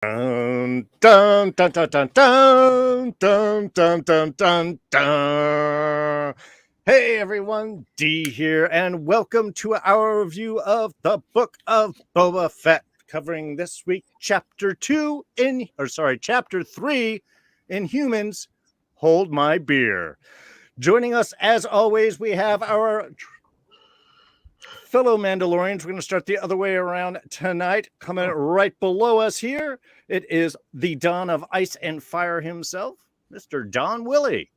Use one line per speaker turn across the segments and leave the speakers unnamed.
Dun, dun, dun, dun, dun, dun, dun, dun, dun, dun, dun. Hey everyone, D here, and welcome to our review of the Book of Boba Fett, covering this week Chapter 3 in Humans. Hold my beer. Joining us as always, we have our fellow Mandalorians. We're going to start the other way around tonight. Coming right below us here, it is the Don of Ice and Fire himself, Mr. Don Willie.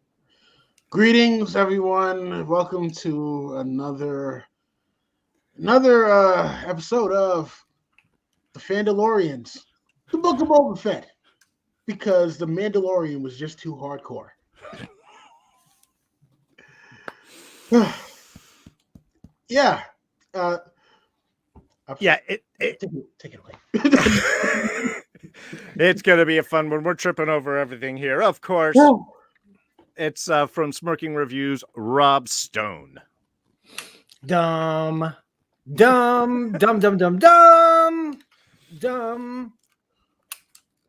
Greetings, everyone. Welcome to another episode of the Fandalorians, the Book of Boba Fett, because the Mandalorian was just too hardcore. Yeah. Take it away.
It's going to be a fun one. We're tripping over everything here. Of course, it's from Smirking Reviews, Rob Stone.
Dumb.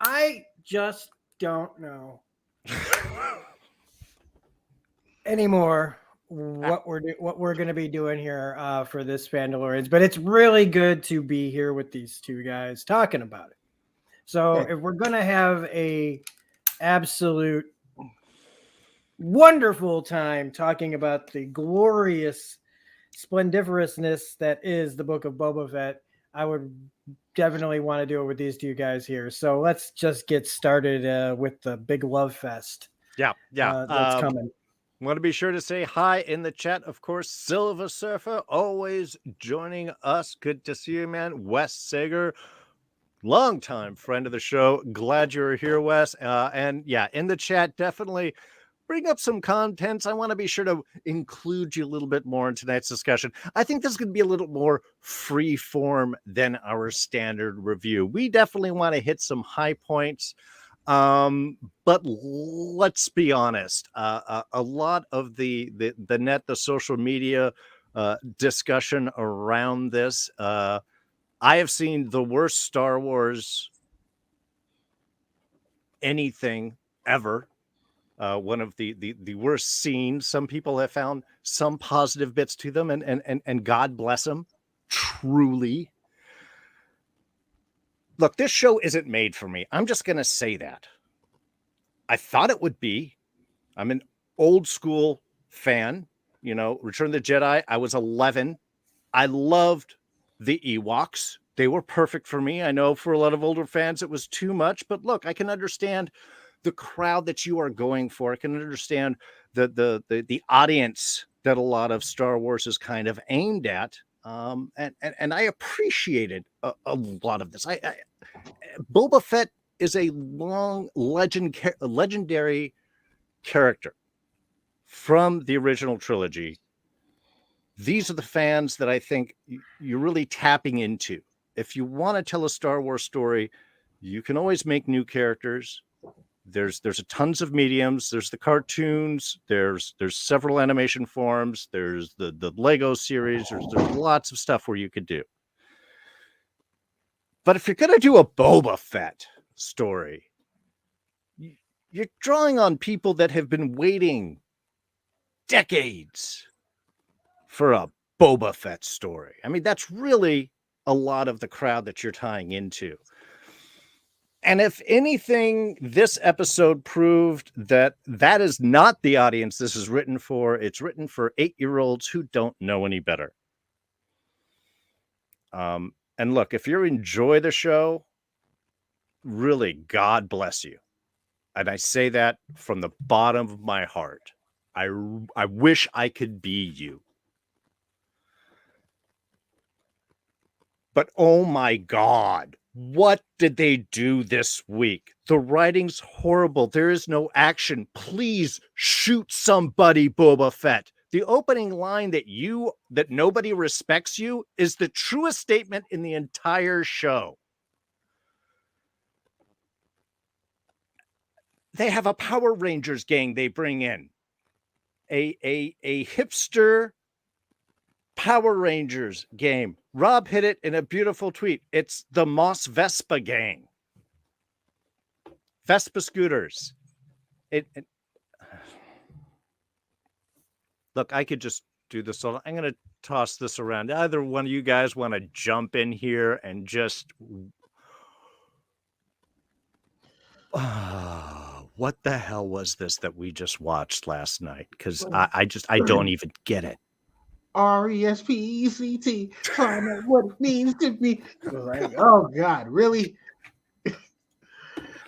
I just don't know anymore what we're going to be doing here for this Fandalorians, but it's really good to be here with these two guys talking about it. So if we're going to have a absolute wonderful time talking about the glorious splendiferousness that is the Book of Boba Fett, I would definitely want to do it with these two guys here. So let's just get started with the big love fest.
Yeah.
That's coming.
Want to be sure to say hi in the chat. Of course, Silver Surfer always joining us. Good to see you, man. Wes Sager, longtime friend of the show. Glad you're here, Wes. And yeah, in the chat, definitely bring up some contents. I want to be sure to include you a little bit more in tonight's discussion. I think this is going to be a little more free form than our standard review. We definitely want to hit some high points. But let's be honest, a lot of the net, the social media discussion around this, I have seen the worst Star Wars anything ever. One of the worst scenes. Some people have found some positive bits to them, and God bless them, truly. Look, this show isn't made for me. I'm just going to say that. I thought it would be. I'm an old school fan. You know, Return of the Jedi, I was 11. I loved the Ewoks. They were perfect for me. I know for a lot of older fans it was too much, but look, I can understand the crowd that you are going for. I can understand the audience that a lot of Star Wars is kind of aimed at. And I appreciated a lot of this. Boba Fett is a legendary character from the original trilogy. These are the fans that I think you're really tapping into. If you want to tell a Star Wars story, you can always make new characters. There's tons of mediums. There's the cartoons. There's several animation forms. There's the Lego series. There's lots of stuff where you could do. But if you're going to do a Boba Fett story, you're drawing on people that have been waiting decades for a Boba Fett story. I mean, that's really a lot of the crowd that you're tying into. And if anything, this episode proved that is not the audience this is written for. It's written for 8-year-olds who don't know any better. And look, if you enjoy the show, really, God bless you. And I say that from the bottom of my heart. I wish I could be you. But oh my God, what did they do this week? The writing's horrible. There is no action. Please shoot somebody, Boba Fett. The opening line that nobody respects you is the truest statement in the entire show. They have a Power Rangers gang they bring in. A hipster Power Rangers game. Rob hit it in a beautiful tweet. It's the Moss Vespa gang. Vespa scooters. Look, I could just do this all. I'm going to toss this around. Either one of you guys want to jump in here and just... what the hell was this that we just watched last night? Because I don't even get it.
RESPECT. Find out what it means to me. Like, oh God, really?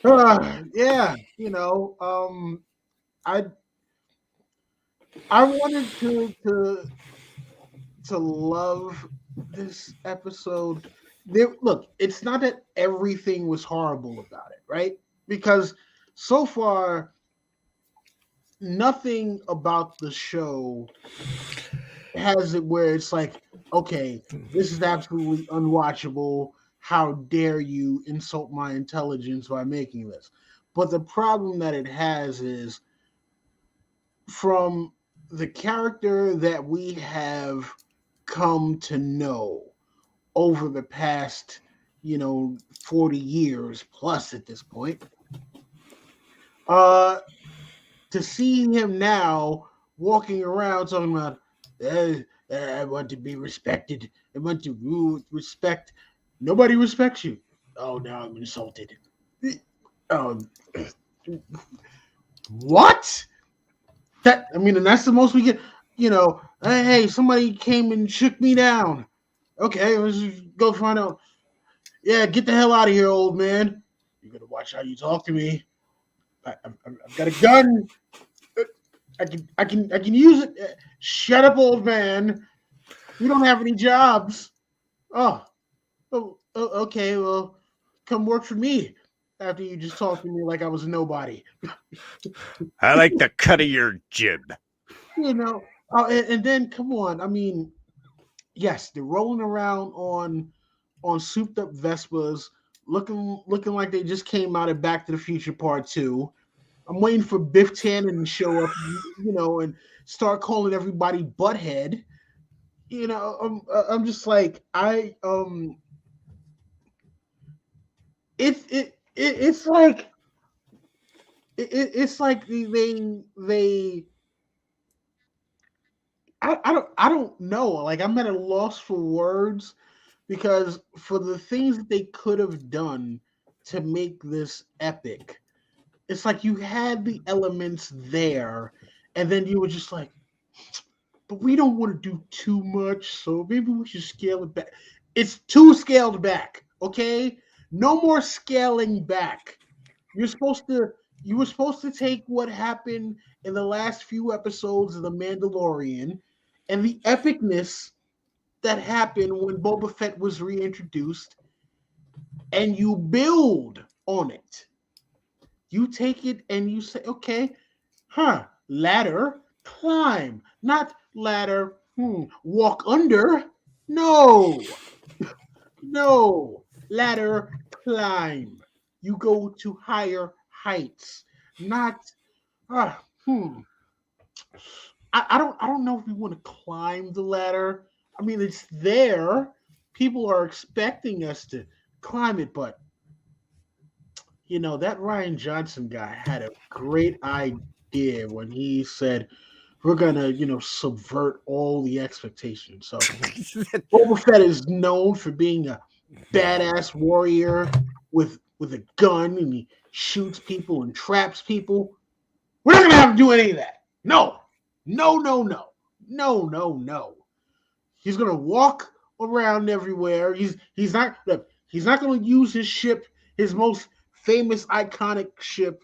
Yeah, you know, I wanted to love this episode. Look, it's not that everything was horrible about it, right? Because so far, nothing about the show has it where it's like, okay, this is absolutely unwatchable. How dare you insult my intelligence by making this? But the problem that it has is from the character that we have come to know over the past, 40 years plus at this point, to see him now walking around talking about, I want to be respected. I want to rule with respect. Nobody respects you. Oh, now I'm insulted. What? And that's the most we get. Hey, somebody came and shook me down. Okay, let's go find out. Yeah, get the hell out of here, old man. You gotta watch how you talk to me. I've got a gun. I can use it. Shut up, old man. We don't have any jobs. Oh, okay. Well, come work for me after you just talked to me like I was a nobody.
I like the cut of your jib.
And then come on. I mean, yes, they're rolling around on souped up Vespas, looking like they just came out of Back to the Future Part 2. I'm waiting for Biff Tannen to show up, and start calling everybody butthead. I'm just like it's like they I don't know. Like, I'm at a loss for words because for the things that they could have done to make this epic, it's like you had the elements there, and then you were just like, but we don't want to do too much, so maybe we should scale it back. It's too scaled back, okay? No more scaling back. You were supposed to take what happened in the last few episodes of The Mandalorian and the epicness that happened when Boba Fett was reintroduced, and you build on it. You take it and you say, okay, ladder, climb, not ladder, walk under. No, ladder, climb. You go to higher heights, not, I don't know if we want to climb the ladder. I mean, it's there. People are expecting us to climb it, but that Rian Johnson guy had a great idea when he said, we're going to, subvert all the expectations. So Boba Fett is known for being a badass warrior with a gun, and he shoots people and traps people. We're not going to have to do any of that. No. He's going to walk around everywhere. He's not going to use his ship, his most famous iconic ship,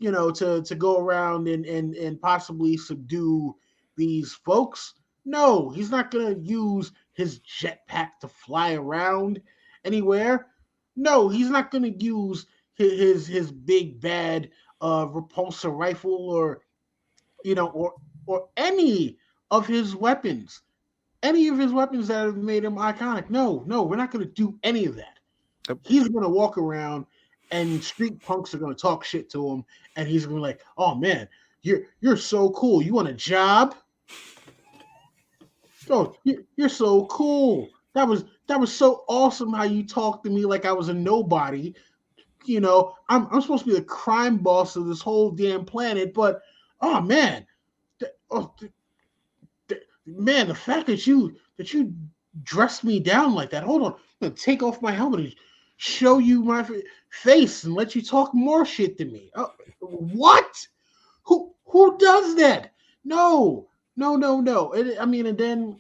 to go around and possibly subdue these folks. No, he's not going to use his jetpack to fly around anywhere. No, he's not going to use his big bad repulsor rifle or any of his weapons. Any of his weapons that have made him iconic. No, we're not going to do any of that. Yep. He's going to walk around and street punks are going to talk shit to him, and he's going to be like, oh man, you're so cool. You want a job? Oh, you're so cool. That was so awesome how you talked to me like I was a nobody. I'm supposed to be the crime boss of this whole damn planet, but oh man, man, the fact that you dressed me down like that. Hold on, I'm gonna take off my helmet and show you my face and let you talk more shit to me. What? Who does that? No, no, no, no. And then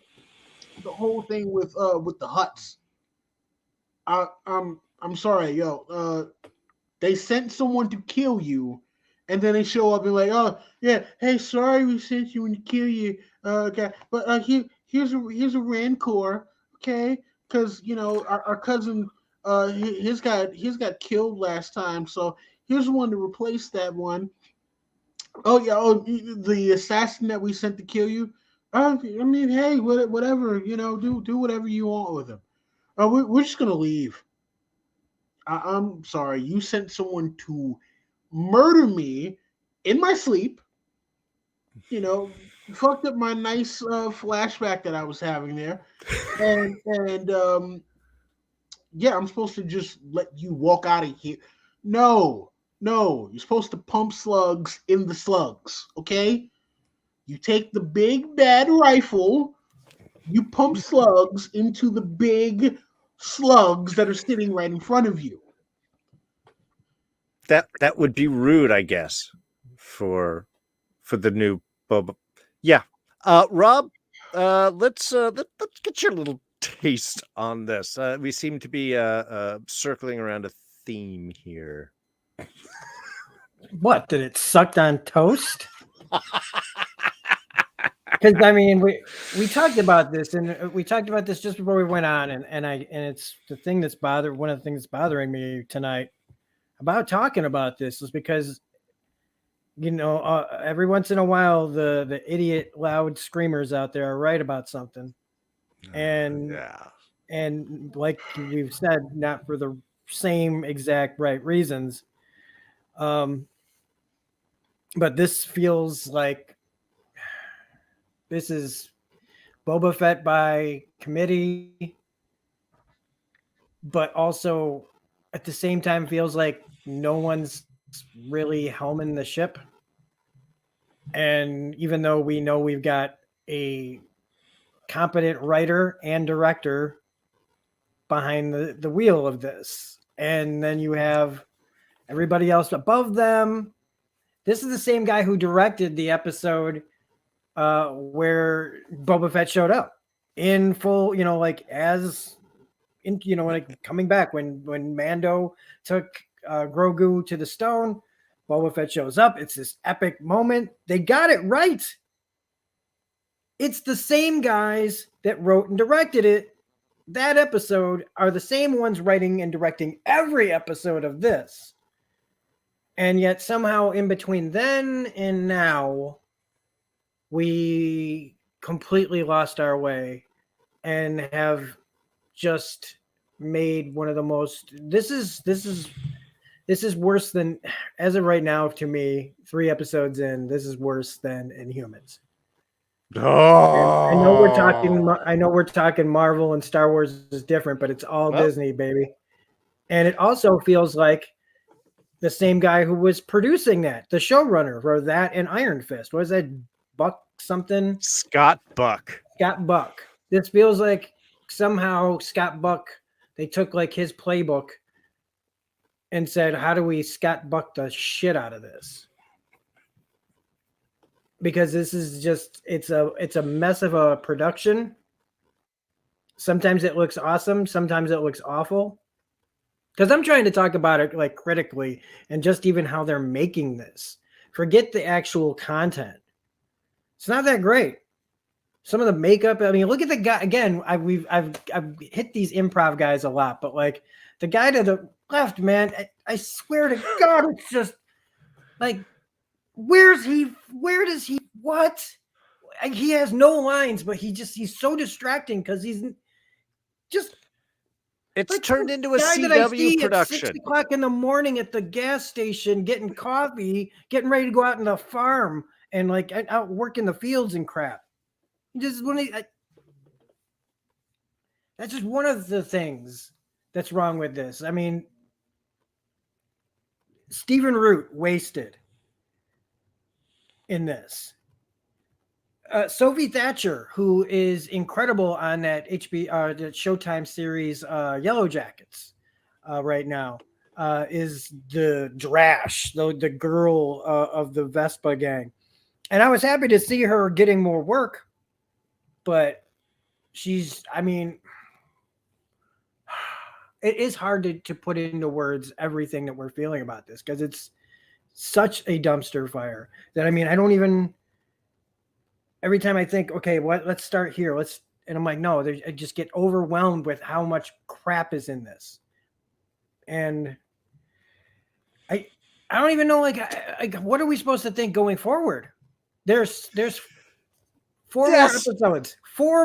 the whole thing with the Huts. I'm sorry, yo. They sent someone to kill you, and then they show up and like, oh yeah, hey, sorry we sent you to kill you. Okay, but here's a rancour, okay? Because our cousin his got killed last time, so here's one to replace that one. Oh yeah, the assassin that we sent to kill you. I mean, hey, whatever, do whatever you want with him. We're just gonna leave. I'm sorry, you sent someone to murder me in my sleep. Fucked up my nice flashback that I was having there, and yeah, I'm supposed to just let you walk out of here. No, no, you're supposed to pump slugs in the slugs. Okay, you take the big bad rifle, you pump slugs into the big slugs that are sitting right in front of you.
That would be rude, I guess, for the new Boba. Yeah, Rob, let's get your little taste on this. We seem to be circling around a theme here.
What, did it sucked on toast? Because I mean, we talked about this, and we talked about this just before we went on, and it's the thing that's one of the things that's bothering me tonight about talking about this is because every once in a while the idiot loud screamers out there are right about something, and and like we've said, not for the same exact right reasons. But this feels like this is Boba Fett by committee, but also at the same time feels like no one's really helming the ship. And even though we know we've got a competent writer and director behind the wheel of this, and then you have everybody else above them. This is the same guy who directed the episode where Boba Fett showed up in full, like coming back when Mando took Grogu to the stone. Boba Fett shows up. It's this epic moment. They got it right. It's the same guys that wrote and directed it. That episode are the same ones writing and directing every episode of this. And yet somehow in between then and now, we completely lost our way and have just made one of the most, this is worse than, as of right now, to me, 3 episodes in, this is worse than Inhumans.
Oh,
I know we're talking Marvel and Star Wars is different, but it's all Disney, baby. And it also feels like the same guy who was producing that, the showrunner for that and Iron Fist. What was that? Buck something?
Scott Buck.
This feels like somehow Scott Buck, they took like his playbook and said, how do we Scott Buck the shit out of this? Because this is just, it's a mess of a production. Sometimes it looks awesome. Sometimes it looks awful. Because I'm trying to talk about it like critically and just even how they're making this. Forget the actual content. It's not that great. Some of the makeup, I mean, look at the guy again. I've hit these improv guys a lot, but like the guy to the left, man, I swear to God, it's just like, where does he, what? He has no lines, but he's so distracting because he's just.
It's
like
turned into a CW production.
At 6 o'clock in the morning at the gas station, getting coffee, getting ready to go out in the farm and like out working the fields and crap. That's just one of the things that's wrong with this. I mean, Stephen Root wasted in this. Sophie Thatcher, who is incredible on that the Showtime series Yellow Jackets right now, is the Drash, the girl of the Vespa gang. And I was happy to see her getting more work, but I mean, it is hard to put into words everything that we're feeling about this because it's such a dumpster fire that, I mean, I don't even, every time I think, okay, let's start here. And I'm like, no, I just get overwhelmed with how much crap is in this. And I don't even know, like what are we supposed to think going forward? There's four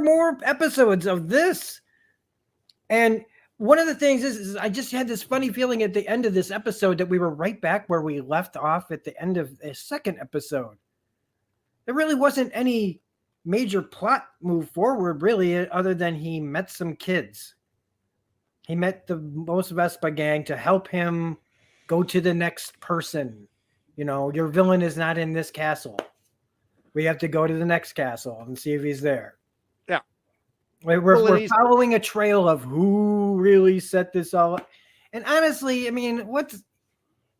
more episodes of this. And one of the things is I just had this funny feeling at the end of this episode that we were right back where we left off at the end of the second episode. There really wasn't any major plot move forward, really, other than he met some kids. He met the Mos Vespa gang to help him go to the next person. You know, your villain is not in this castle. We have to go to the next castle and see if he's there.
Yeah.
We're following a trail of who really set this all up. And honestly, I mean,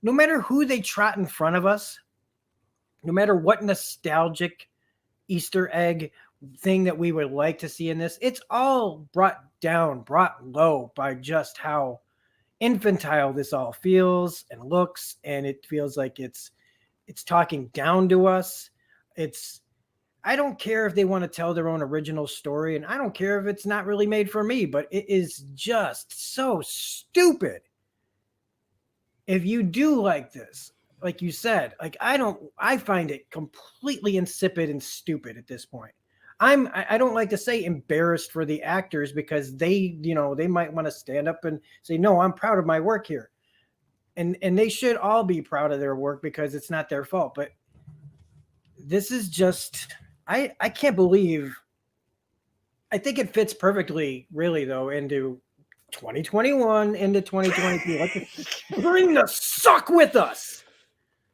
no matter who they trot in front of us, no matter what nostalgic Easter egg thing that we would like to see in this, it's all brought low by just how infantile this all feels and looks. And it feels like it's talking down to us. I don't care if they want to tell their own original story, and I don't care if it's not really made for me, but it is just so stupid. If you do like this, like you said, like I find it completely insipid and stupid at this point. I don't like to say embarrassed for the actors because they might want to stand up and say, no, I'm proud of my work here. And they should all be proud of their work because it's not their fault. But this is just, I can't believe, I think it fits perfectly, really, though, into 2021, into 2022. Let's bring the suck with us.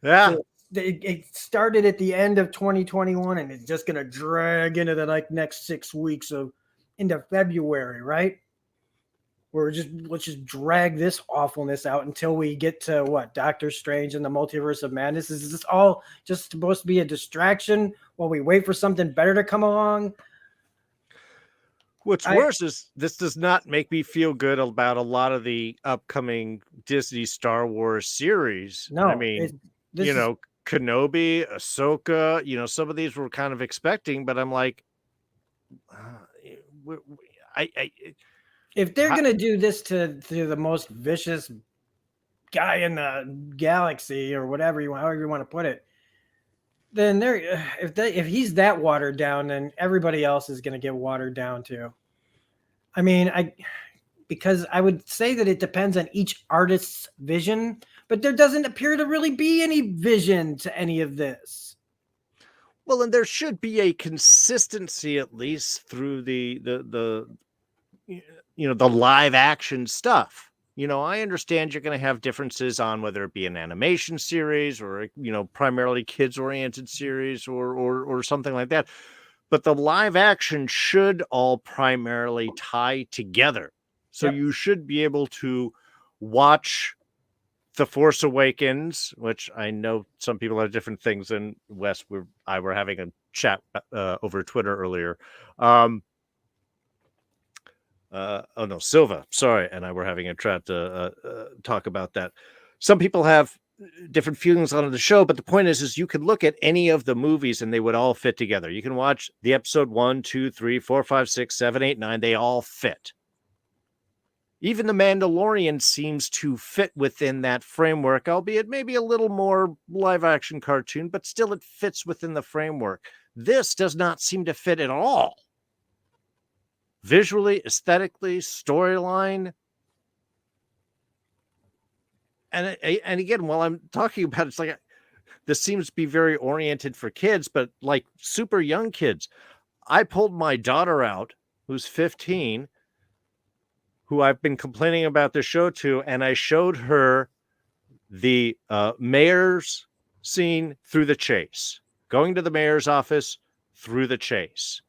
Yeah.
So it started at the end of 2021, and it's just going to drag into the next 6 weeks into February, right? Let's just drag this awfulness out until we get to Doctor Strange and the Multiverse of Madness. Is this all just supposed to be a distraction while we wait for something better to come along?
What's worse is this does not make me feel good about a lot of the upcoming Disney Star Wars series.
No,
I mean, Kenobi, Ahsoka, some of these we're kind of expecting, but I'm like,
if they're going to do this to the most vicious guy in the galaxy or however you want to put it, then if he's that watered down, then everybody else is going to get watered down too. I mean, because I would say that it depends on each artist's vision, but there doesn't appear to really be any vision to any of this.
Well, and there should be a consistency at least through the live action stuff. I understand you're going to have differences on whether it be an animation series or primarily kids oriented series or something like that. But the live action should all primarily tie together. So you should be able to watch The Force Awakens, which I know some people have different things, and Wes, I were having a chat over Twitter earlier. Silva, sorry, and I were having a chat to talk about that. Some people have different feelings on the show, but the point is you could look at any of the movies and they would all fit together. You can watch the episode 1, 2, 3, 4, 5, 6, 7, 8, 9. They all fit. Even The Mandalorian seems to fit within that framework, albeit maybe a little more live action cartoon, but still it fits within the framework. This does not seem to fit at all. Visually, aesthetically, storyline. And again, while I'm talking about it, it's like this seems to be very oriented for kids, but like super young kids. I pulled my daughter out, who's 15, who I've been complaining about the show to, and I showed her the mayor's scene through the chase, going to the mayor's office through the chase.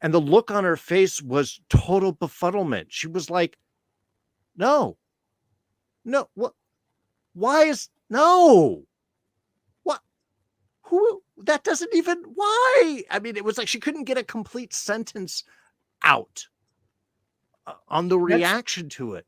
And the look on her face was total befuddlement. She was like, no, what? Why is no? What? Who? That doesn't even, why? I mean, it was like she couldn't get a complete sentence out on the reaction to it.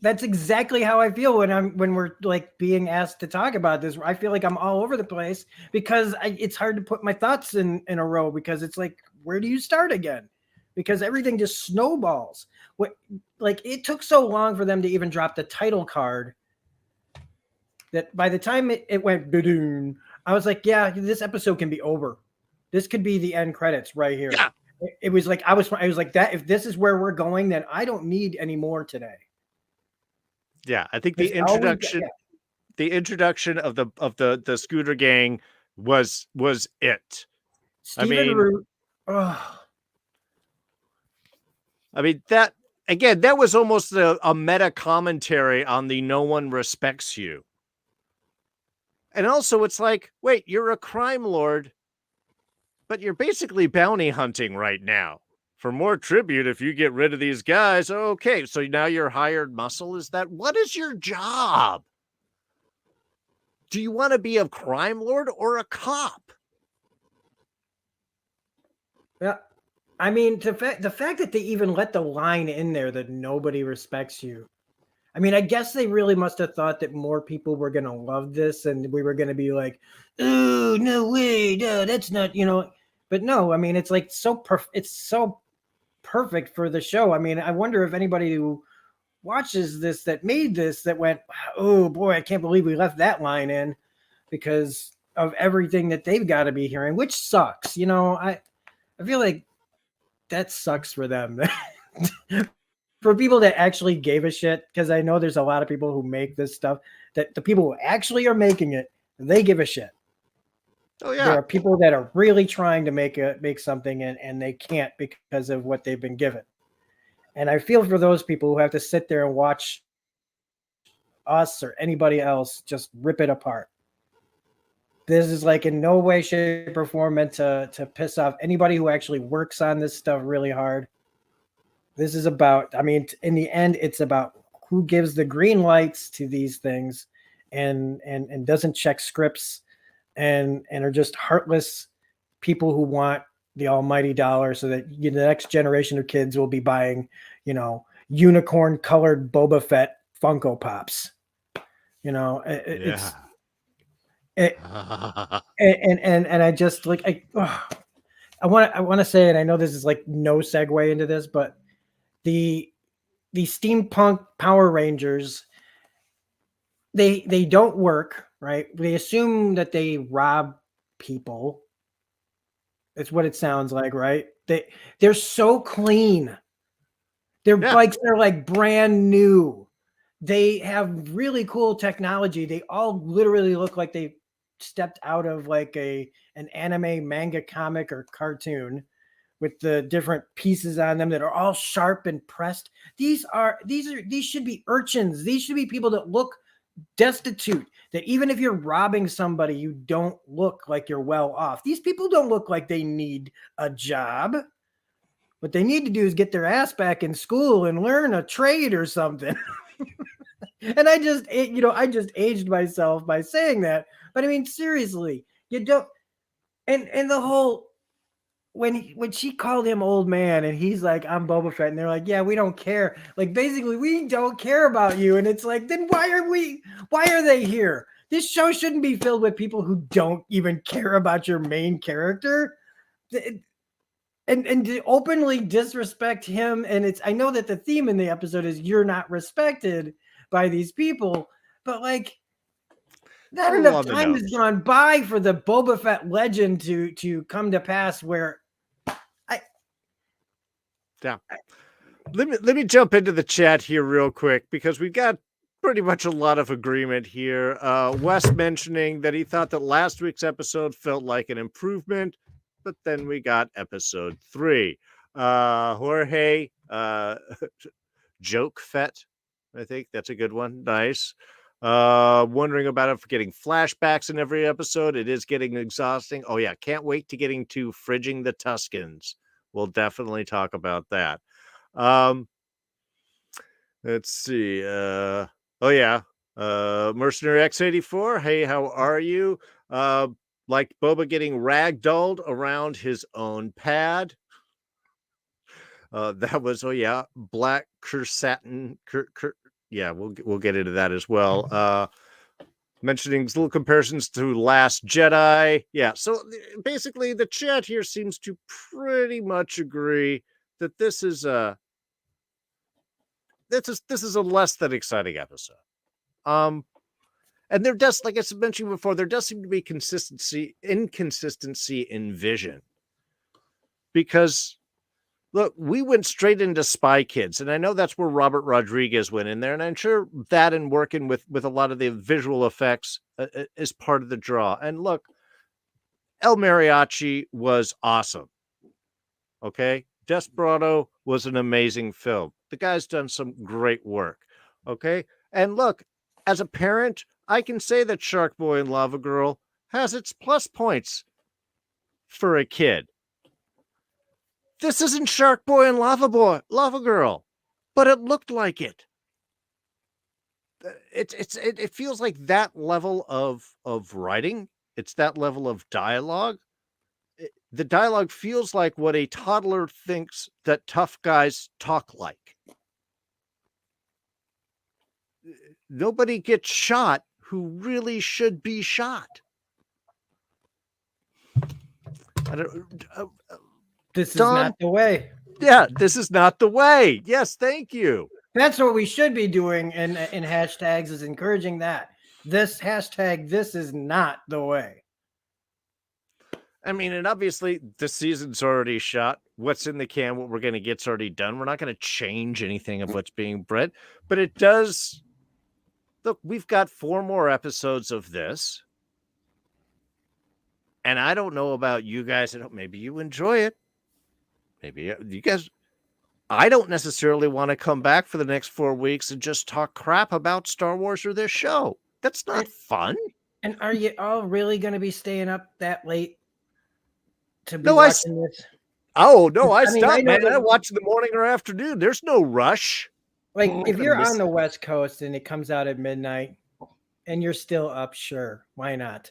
That's exactly how I feel when we're like being asked to talk about this. I feel like I'm all over the place because it's hard to put my thoughts in a row, because it's like, where do you start again? Because everything just snowballs. Like, it took so long for them to even drop the title card that by the time it went ba-doom, I was like, yeah, this episode can be over. This could be the end credits right here.
Yeah.
It was like I was like that. If this is where we're going, then I don't need any more today.
Yeah, I think the introduction of the scooter gang was it.
Stephen Root. Oh.
I mean, that again, that was almost a meta commentary on the no one respects you. And also it's like, wait, you're a crime lord, but you're basically bounty hunting right now. For more tribute, if you get rid of these guys, okay, so now you're hired muscle. Is that, what is your job? Do you want to be a crime lord or a cop?
Yeah, I mean, the fact that they even let the line in there that nobody respects you. I mean, I guess they really must have thought that more people were going to love this and we were going to be like, oh, no way, no, that's not, but no, I mean, it's like it's so perfect for the show. I mean, I wonder if anybody who watches this that made this that went, oh boy, I can't believe we left that line in, because of everything that they've got to be hearing, which sucks. I feel like that sucks for them. For people that actually gave a shit, because I know there's a lot of people who make this stuff, that the people who actually are making it, they give a shit.
Oh yeah,
there are people that are really trying to make something and they can't because of what they've been given. And I feel for those people who have to sit there and watch us or anybody else just rip it apart. This is like in no way, shape, or form meant to piss off anybody who actually works on this stuff really hard. This is about, I mean, in the end, it's about who gives the green lights to these things and doesn't check scripts and are just heartless people who want the almighty dollar so that the next generation of kids will be buying, unicorn colored Boba Fett Funko Pops. It's and I just like, I want to say, and I know this is like no segue into this, but the steampunk Power Rangers, they don't work, right? They assume that they rob people. It's what it sounds like, right? They're so clean. Their bikes are like brand new. They have really cool technology. They all literally look like they stepped out of like an anime, manga, comic, or cartoon, with the different pieces on them that are all sharp and pressed. These should be urchins. These should be people that look destitute, that even if you're robbing somebody, you don't look like you're well off. These people don't look like they need a job. What they need to do is get their ass back in school and learn a trade or something. And I just aged myself by saying that. But I mean, seriously, you don't, and the whole, when she called him old man and he's like, I'm Boba Fett, and they're like, yeah, we don't care. Like, basically, we don't care about you. And it's like, then why are they here? This show shouldn't be filled with people who don't even care about your main character. And to openly disrespect him. And I know that the theme in the episode is you're not respected by these people, but like, not enough time has gone by for the Boba Fett legend to come to pass where
let me jump into the chat here real quick, because we've got pretty much a lot of agreement here. Wes mentioning that he thought that last week's episode felt like an improvement, but then we got episode 3. Jorge, Joke Fett, I think that's a good one. Nice. Wondering about it for getting flashbacks in every episode. It is getting exhausting. Oh yeah, can't wait to getting to fridging the Tuskens. We'll definitely talk about that. Let's see. Oh yeah. Mercenary X84. Hey, how are you? Like Boba getting ragdolled around his own pad. That was, oh yeah, black satin. Yeah, we'll get into that as well. Mentioning little comparisons to Last Jedi. Yeah, so basically the chat here seems to pretty much agree that this is a less than exciting episode. And there does, like I mentioned before, there does seem to be inconsistency in vision. Because look, we went straight into Spy Kids, and I know that's where Robert Rodriguez went in there, and I'm sure that and working with a lot of the visual effects is part of the draw. And look, El Mariachi was awesome. Okay, Desperado was an amazing film. The guy's done some great work. Okay, and look, as a parent, I can say that Shark Boy and Lava Girl has its plus points for a kid. This isn't Shark Boy and Lava Girl, but it looked like it. It feels like that level of writing. It's that level of dialogue. The dialogue feels like what a toddler thinks that tough guys talk like. Nobody gets shot who really should be shot.
This is not the way.
Yeah, this is not the way. Yes, thank you.
That's what we should be doing in hashtags, is encouraging that. This hashtag, this is not the way.
I mean, and obviously the season's already shot. What's in the can, what we're going to get's already done. We're not going to change anything of what's being bred, but it does. Look, we've got 4 more episodes of this. And I don't know about you guys. Maybe you enjoy it. Maybe you guys. I don't necessarily want to come back for the next 4 weeks and just talk crap about Star Wars or this show. That's not fun.
And are you all really going to be staying up that late to be watching this?
Oh, no, I stopped, man. I watch in the morning or afternoon. There's no rush.
Like, if you're on the West Coast and it comes out at midnight and you're still up, sure, why not?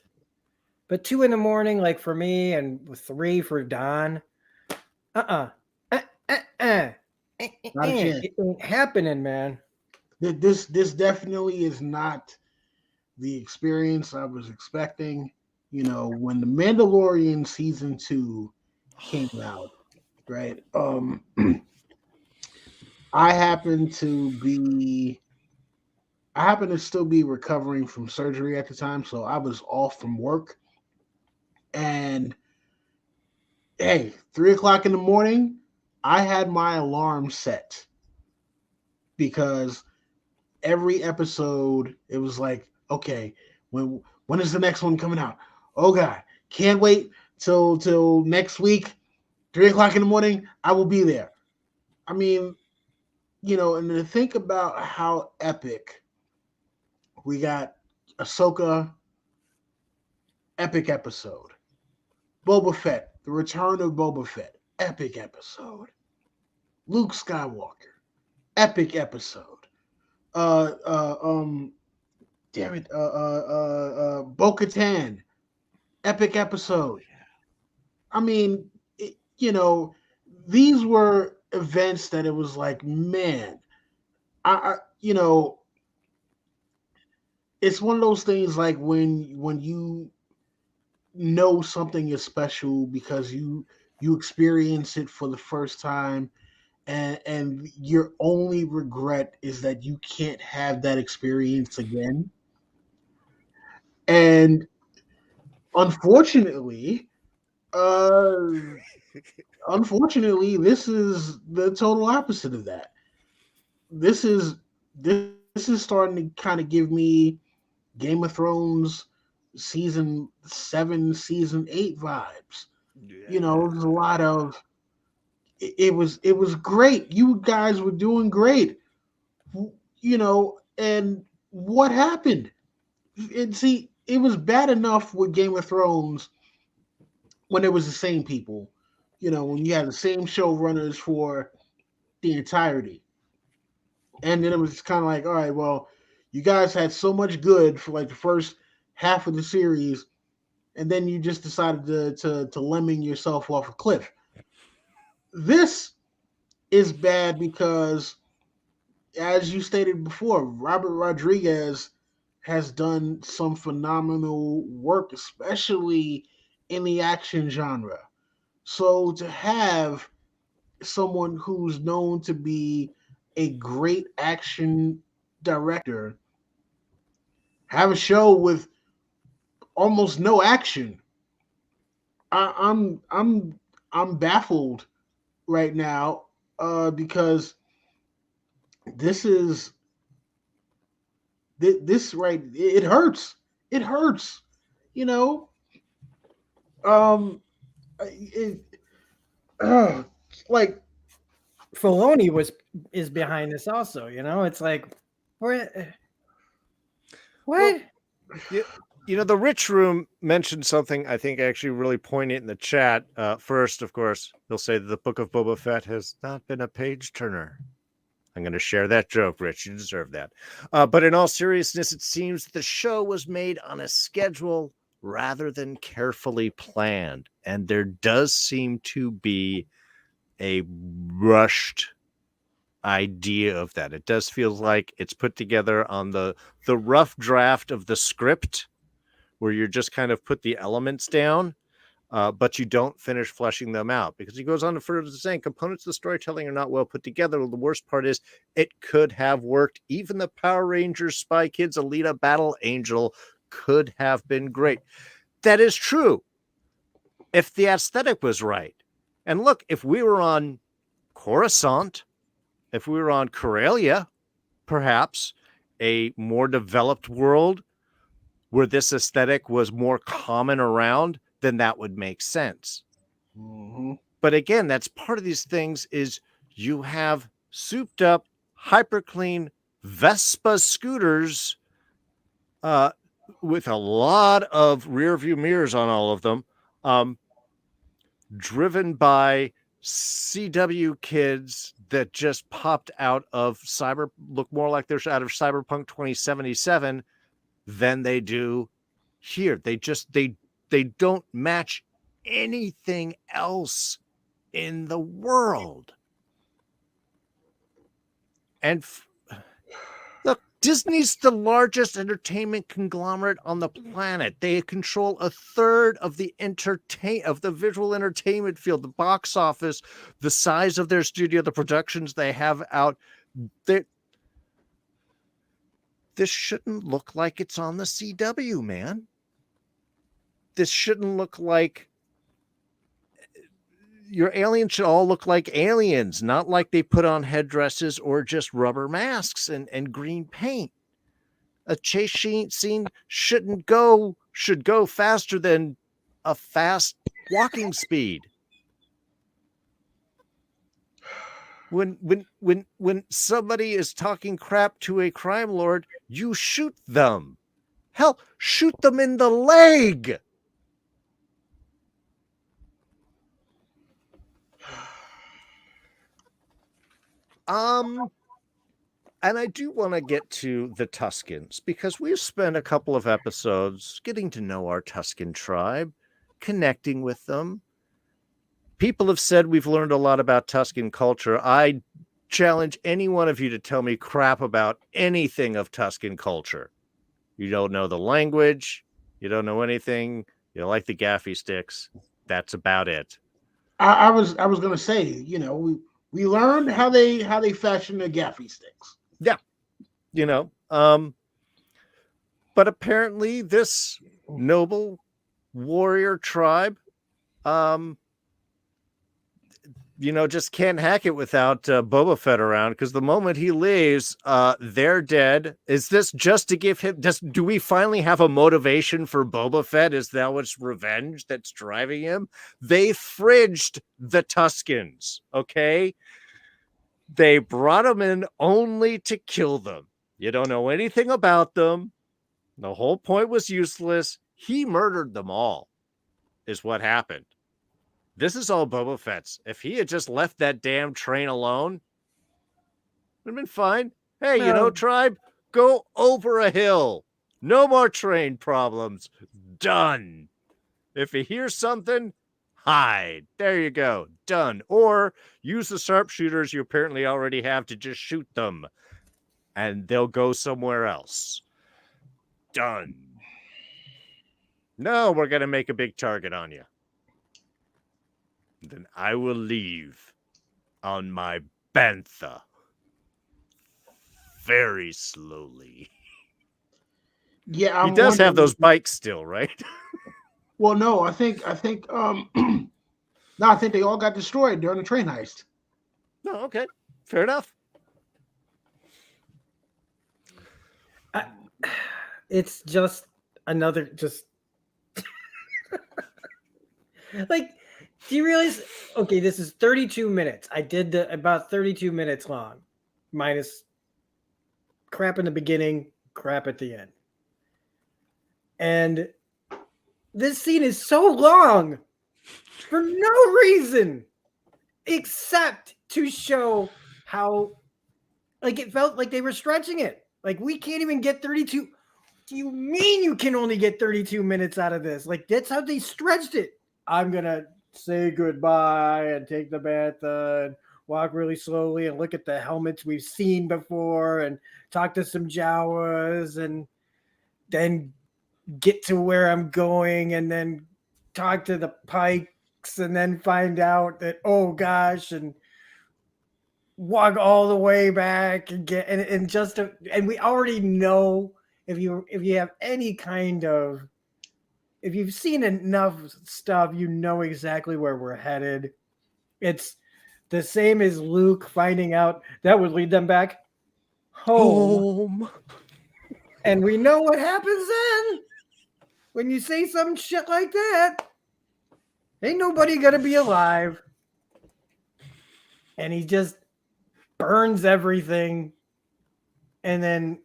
But 2 in the morning, like for me, and 3 for Don, it ain't happening, man.
This definitely is not the experience I was expecting. You know, when the Mandalorian season 2 came out, right? I happen to still be recovering from surgery at the time, so I was off from work. And hey, 3:00 in the morning, I had my alarm set because every episode it was like, okay, when is the next one coming out? Oh God, can't wait till next week, 3:00 in the morning. I will be there. I mean, you know, and to think about how epic we got Ahsoka, epic episode. Boba Fett, the return of Boba Fett, epic episode. Luke Skywalker, epic episode. Bo-Katan, epic episode. I mean, you know, these were events that it was like, man, you know, it's one of those things like when you know something is special because you experience it for the first time, and your only regret is that you can't have that experience again. And unfortunately, this is the total opposite of that. This is starting to kind of give me Game of Thrones season 7, season 8 vibes. Yeah. You know, there's a lot of it was great. You guys were doing great. You know, and what happened? See, it was bad enough with Game of Thrones when it was the same people. When you had the same showrunners for the entirety. And then it was kind of like, all right, well, you guys had so much good for like the first half of the series, and then you just decided to lemming yourself off a cliff. This is bad because, as you stated before, Robert Rodriguez has done some phenomenal work, especially in the action genre. So to have someone who's known to be a great action director have a show with almost no action, I'm baffled right now because this is this right. It hurts. It hurts. You know. Um. It, uh, like
Filoni is behind this also. It's like what?
Well, the Rich Room mentioned something I think actually really poignant in the chat. First, of course, he'll say that the Book of Boba Fett has not been a page turner. I'm going to share that joke, Rich. You deserve that. But in all seriousness, it seems the show was made on a schedule rather than carefully planned. And there does seem to be a rushed idea of that. It does feel like it's put together on the rough draft of the script, where you're just kind of put the elements down, but you don't finish fleshing them out, because he goes on to further saying components of the storytelling are not well put together. Well, the worst part is it could have worked. Even the Power Rangers, Spy Kids, Alita, Battle Angel could have been great. That is true if the aesthetic was right. And look, if we were on Coruscant, if we were on Corellia, perhaps a more developed world where this aesthetic was more common around, then that would make sense.
mm-hmm.
But again, that's part of these things is you have souped up, hyper clean Vespa scooters with a lot of rear view mirrors on all of them, driven by CW kids that just popped out of look more like they're out of Cyberpunk 2077 than they do here. They don't match anything else in the world. And look, Disney's the largest entertainment conglomerate on the planet. They control a third of the visual entertainment field, the box office, the size of their studio, the productions they have out. This shouldn't look like it's on the CW, man. This shouldn't look like your aliens should all look like aliens, not like they put on headdresses or just rubber masks and green paint. A chase scene should go faster than a fast walking speed. When somebody is talking crap to a crime lord, you shoot them. Hell, shoot them in the leg. And I do want to get to the Tuskens, because we've spent a couple of episodes getting to know our Tusken tribe, connecting with them. People have said we've learned a lot about Tusken culture. I challenge any one of you to tell me crap about anything of Tusken culture. You don't know the language. You don't know anything. You like the gaffy sticks. That's about it.
I was gonna say, we learned how they fashion their gaffy sticks.
Yeah. But apparently this noble warrior tribe, just can't hack it without Boba Fett around, because the moment he leaves, they're dead. Is this just to give him, do we finally have a motivation for Boba Fett? Is that what's revenge that's driving him? They fridged the Tuskens, okay? They brought them in only to kill them. You don't know anything about them. The whole point was useless. He murdered them all, is what happened. This is all Boba Fett's. If he had just left that damn train alone, would have been fine. Hey, you know, tribe, go over a hill. No more train problems. Done. If you hear something, hide. There you go. Done. Or use the sharpshooters you apparently already have to just shoot them. And they'll go somewhere else. Done. No, we're going to make a big target on you. Then I will leave on my bantha. Very slowly.
Yeah,
he does have those bikes still, right?
Well, no, I think no, I think they all got destroyed during the train heist.
No, okay. Fair enough.
It's just another like, do you realize, okay, this is 32 minutes. I did about 32 minutes long, minus crap in the beginning, crap at the end. And this scene is so long for no reason except to show how, like, it felt like they were stretching it. Like, we can't even get 32. Do you mean you can only get 32 minutes out of this? Like, that's how they stretched it. I'm going to say goodbye and take the bantha and walk really slowly and look at the helmets we've seen before and talk to some Jawas and then get to where I'm going and then talk to the Pikes and then find out that, oh gosh, and walk all the way back and get and just and we already know, if you have any kind of, if you've seen enough stuff, you know exactly where we're headed. It's the same as Luke finding out that would lead them back home. And we know what happens then. When you say some shit like that, ain't nobody gonna be alive. And he just burns everything. And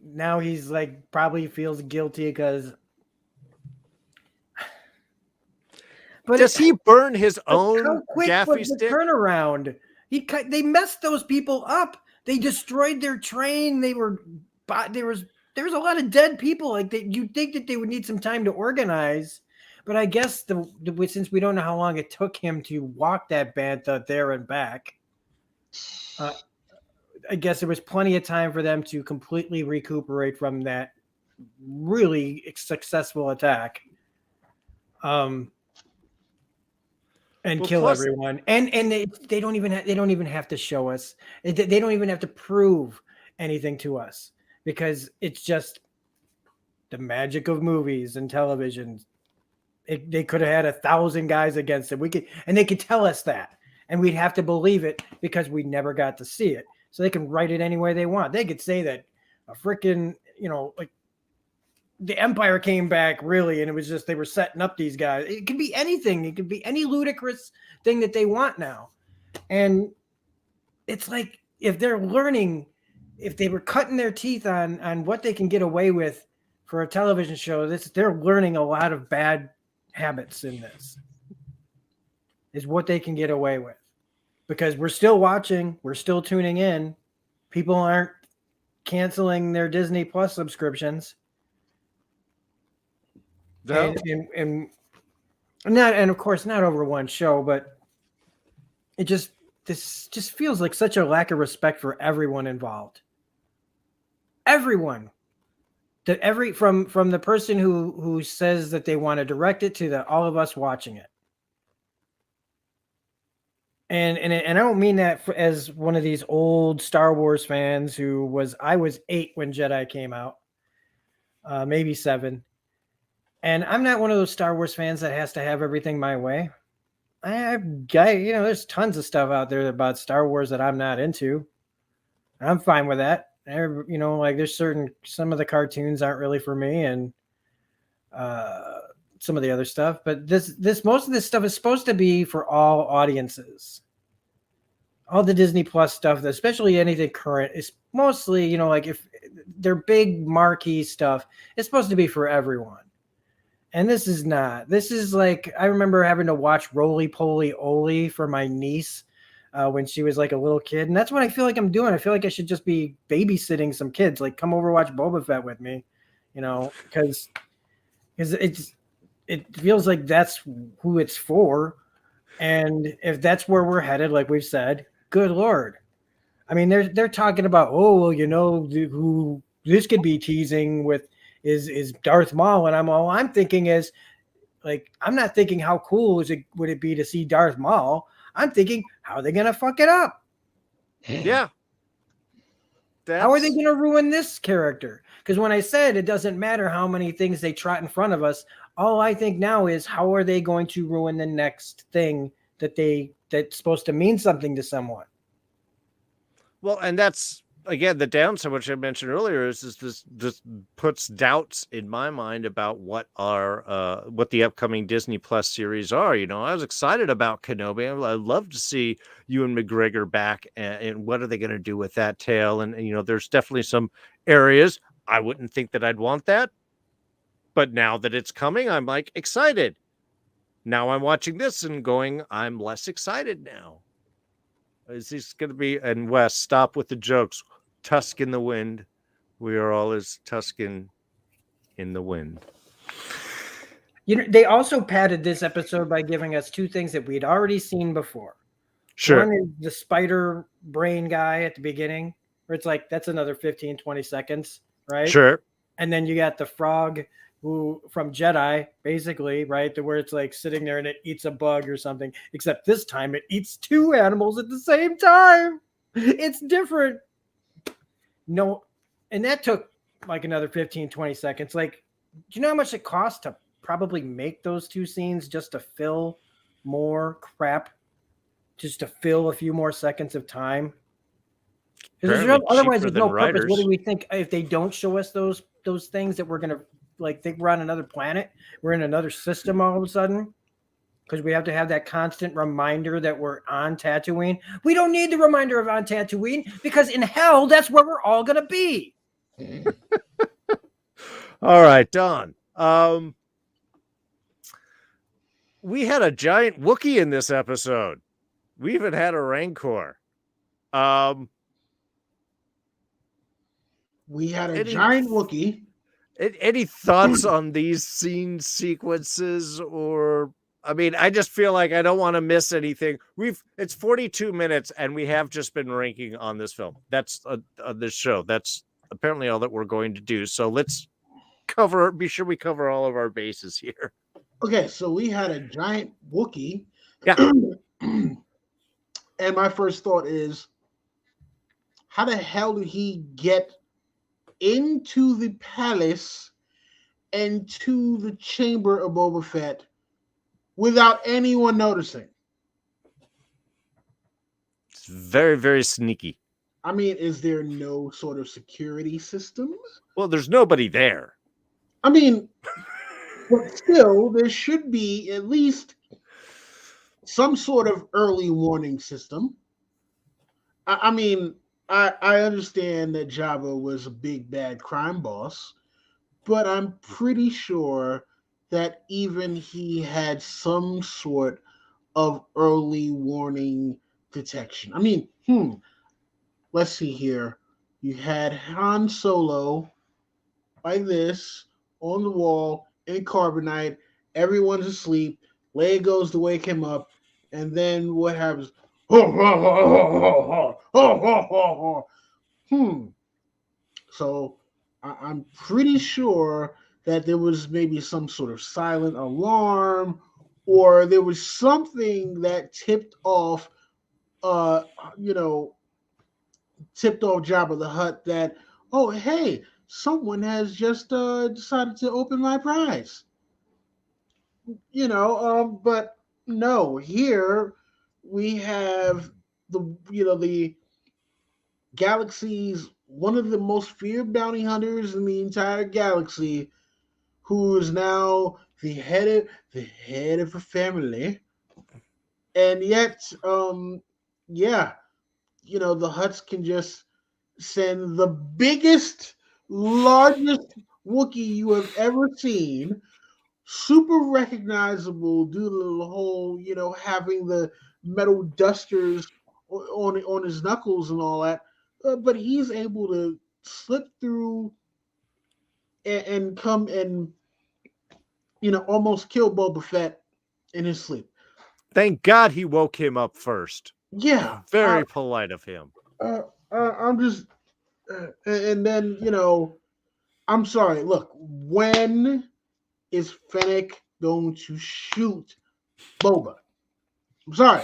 now he's like, probably feels guilty because.
But does he burn his own
how quick
gaffy
was the
stick?
turnaround? They messed those people up. They destroyed their train. There was a lot of dead people. Like, you'd think that they would need some time to organize, but I guess since we don't know how long it took him to walk that bantha there and back, I guess there was plenty of time for them to completely recuperate from that really successful attack. And kill everyone, and they don't even have to show us. They don't even have to prove anything to us, because it's just the magic of movies and television. They could have had 1,000 guys against it. They could tell us that, and we'd have to believe it because we never got to see it. So they can write it any way they want. They could say that a freaking, like, the Empire came back, really, and it was just they were setting up these guys. It could be anything. It could be any ludicrous thing that they want now. And it's like, if they're learning, if they were cutting their teeth on what they can get away with for a television show, they're learning a lot of bad habits in this, is what they can get away with. Because we're still watching, we're still tuning in. People aren't canceling their Disney Plus subscriptions. No. And of course not over one show, but this just feels like such a lack of respect for everyone involved. Everyone. From the person who says that they want to direct it to all of us watching it. And I don't mean that as one of these old Star Wars fans I was 8 when Jedi came out, maybe 7. And I'm not one of those Star Wars fans that has to have everything my way. There's tons of stuff out there about Star Wars that I'm not into. I'm fine with that. Like, there's some of the cartoons aren't really for me, and some of the other stuff. But most of this stuff is supposed to be for all audiences. All the Disney Plus stuff, especially anything current, is mostly, you know, like if they're big marquee stuff, it's supposed to be for everyone. And this is not. This is like, I remember having to watch Roly Poly Oly for my niece when she was like a little kid. And that's what I feel like I'm doing. I feel like I should just be babysitting some kids. Like, come over, watch Boba Fett with me, you know, because it feels like that's who it's for. And if that's where we're headed, like we've said, good Lord. I mean, they're talking about, oh, well, you know, who this could be teasing with is Darth Maul, and I'm thinking is like, I'm not thinking how cool would it be to see Darth Maul. I'm thinking, how are they gonna fuck it up?
Yeah.
How are they gonna ruin this character? Because when I said it doesn't matter how many things they trot in front of us, all I think now is how are they going to ruin the next thing that's supposed to mean something to someone?
Well, and that's again the downside, which I mentioned earlier, is this puts doubts in my mind about what the upcoming Disney Plus series are. You know, I was excited about Kenobi. I'd love to see Ewan McGregor back, and what are they going to do with that tale? And you know, there's definitely some areas I wouldn't think that I'd want that, but now that it's coming, I'm like excited. Now I'm watching this and going, I'm less excited now. Is this going to be, and Wes, stop with the jokes. Tusk in the wind. We are all as Tusken in the wind.
You know, they also padded this episode by giving us two things that we'd already seen before.
Sure.
One is the spider brain guy at the beginning, where it's like, that's another 15, 20 seconds, right?
Sure.
And then you got the frog who from Jedi, basically, right? To where it's like sitting there and it eats a bug or something, except this time it eats two animals at the same time. It's different. No, and that took like another 15, 20 seconds. Like, do you know how much it costs to probably make those two scenes just to fill more crap, just to fill a few more seconds of time? Because otherwise there's no purpose. What do we think if they don't show us those things that we're gonna like think we're on another planet, we're in another system all of a sudden? Because we have to have that constant reminder that we're on Tatooine. We don't need the reminder of on Tatooine because in hell, that's where we're all gonna be.
All right, Don. We had a giant Wookiee in this episode. We even had a Rancor.
We had a giant Wookiee.
Any thoughts on these scene sequences? Or, I mean, I just feel like I don't want to miss anything. It's 42 minutes and we have just been ranking on this film. That's this show. That's apparently all that we're going to do. So let's be sure we cover all of our bases here.
Okay, so we had a giant Wookiee.
Yeah.
And my first thought is, how the hell did he get into the palace and to the chamber of Boba Fett without anyone noticing?
It's very, very sneaky.
I mean, is there no sort of security system?
Well, there's nobody there.
I mean, but still, there should be at least some sort of early warning system. I mean, I understand that Jabba was a big bad crime boss, but I'm pretty sure that even he had some sort of early warning detection. I mean, let's see here. You had Han Solo like this on the wall in carbonite. Everyone's asleep. Leia goes to wake him up, and then what happens? So I'm pretty sure that there was maybe some sort of silent alarm, or there was something that tipped off Jabba the Hutt that, oh, hey, someone has just decided to open my prize. But no, here we have the galaxy's one of the most feared bounty hunters in the entire galaxy, who is now the head of a family, and yet, the Hutts can just send the biggest, largest Wookiee you have ever seen, super recognizable due to the whole, having the metal dusters on his knuckles and all that. But he's able to slip through and come and almost kill Boba Fett in his sleep.
Thank God he woke him up first.
Yeah,
Very polite of him.
I'm just, and then I'm sorry. Look, when is Fennec going to shoot Boba? I'm sorry,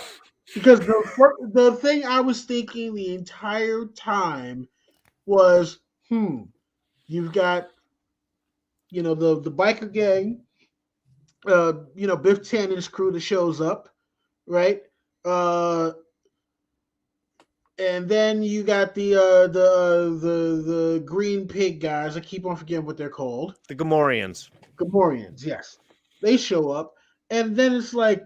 because the thing I was thinking the entire time was, you've got the biker gang, Biff Tannen's crew that shows up, right? And then you got the green pig guys. I keep on forgetting what they're called.
The Gamorreans.
Gamorreans, yes. They show up, and then it's like,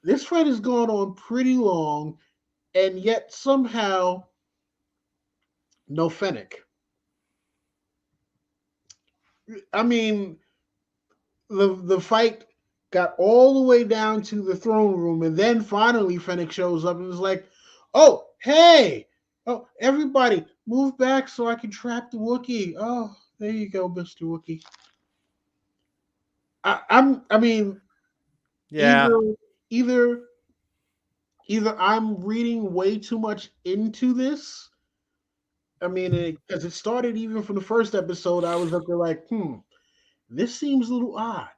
this fight has gone on pretty long, and yet somehow no Fennec. I mean, the fight got all the way down to the throne room, and then finally Fennec shows up and is like, "Oh, hey, oh, everybody, move back so I can trap the Wookiee." Oh, there you go, Mr. Wookiee. I mean,
yeah.
Either I'm reading way too much into this. I mean, because it started even from the first episode, I was up there like, this seems a little odd.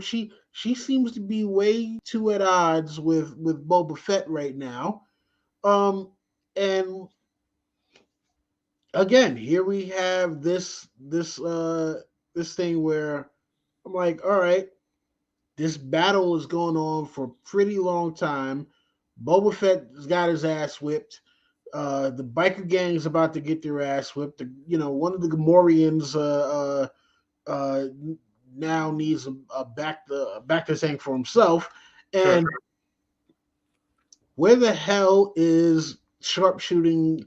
She seems to be way too at odds with Boba Fett right now. And again, here we have this thing where I'm like, all right, this battle is going on for a pretty long time. Boba Fett's got his ass whipped. The biker gang is about to get their ass whipped. One of the Gamorreans now needs a back to tank for himself. And where the hell is sharpshooting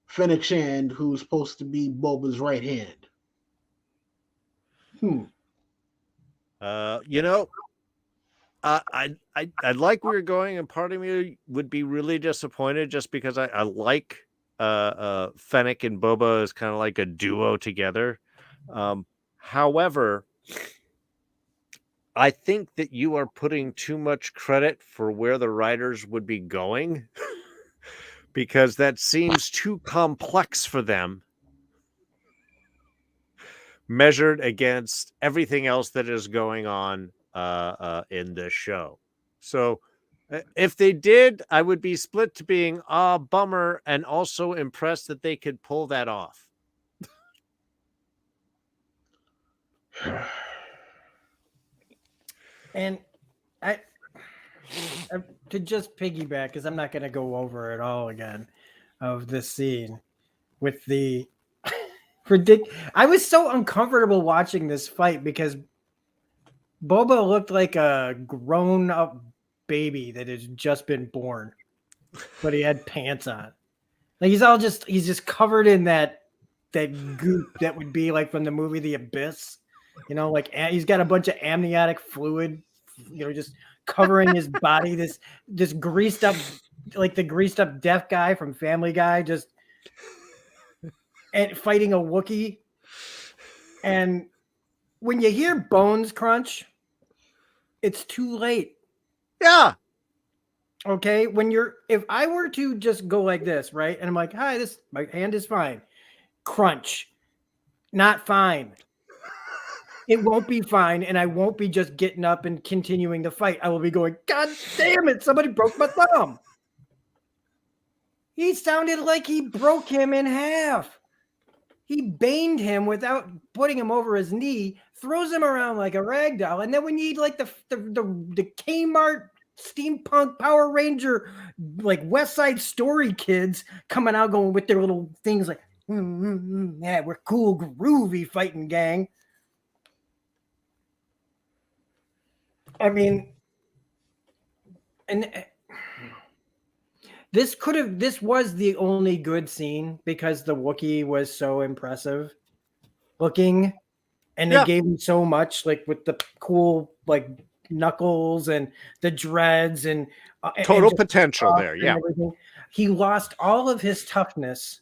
Fennec Shand, who's supposed to be Boba's right hand?
I like where you're going, and part of me would be really disappointed just because I like Fennec and Boba as kind of like a duo together. However, I think that you are putting too much credit for where the writers would be going because that seems too complex for them measured against everything else that is going on in this show. So if they did, I would be split to being bummer and also impressed that they could pull that off.
And I to just piggyback, because I'm not going to go over it all again of this scene with the I was so uncomfortable watching this fight because Boba looked like a grown up baby that has just been born, but he had pants on. Like he's just covered in that goop that would be like from the movie The Abyss. Like he's got a bunch of amniotic fluid, just covering his body. This greased up, like the greased up deaf guy from Family Guy, just and fighting a Wookiee. And when you hear bones crunch, it's too late.
Yeah.
Okay. If I were to just go like this, right? And I'm like, hi, my hand is fine. Crunch. Not fine. It won't be fine. And I won't be just getting up and continuing the fight. I will be going, God damn it. Somebody broke my thumb. He sounded like he broke him in half. He baned him without putting him over his knee, throws him around like a rag doll. And then we need like the Kmart steampunk Power Ranger, like West Side Story kids coming out going with their little things like, yeah, we're cool, groovy fighting gang. I mean, and This was the only good scene because the Wookiee was so impressive looking, and they gave him so much, like with the cool like knuckles and the dreads and
total potential there. Yeah,
everything. He lost all of his toughness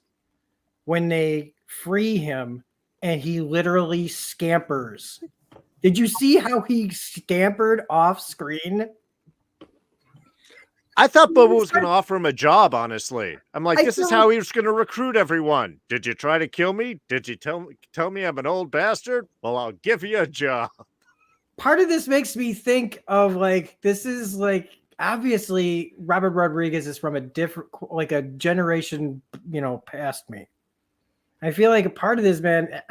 when they free him, and he literally scampers. Did you see how he scampered off screen?
I thought Boba was going to offer him a job, honestly. I'm like, this is how he was going to recruit everyone. Did you try to kill me? Did you tell me I'm an old bastard? Well, I'll give you a job.
Part of this makes me think of like, this is like, obviously Robert Rodriguez is from a different, like a generation, past me. I feel like a part of this, man,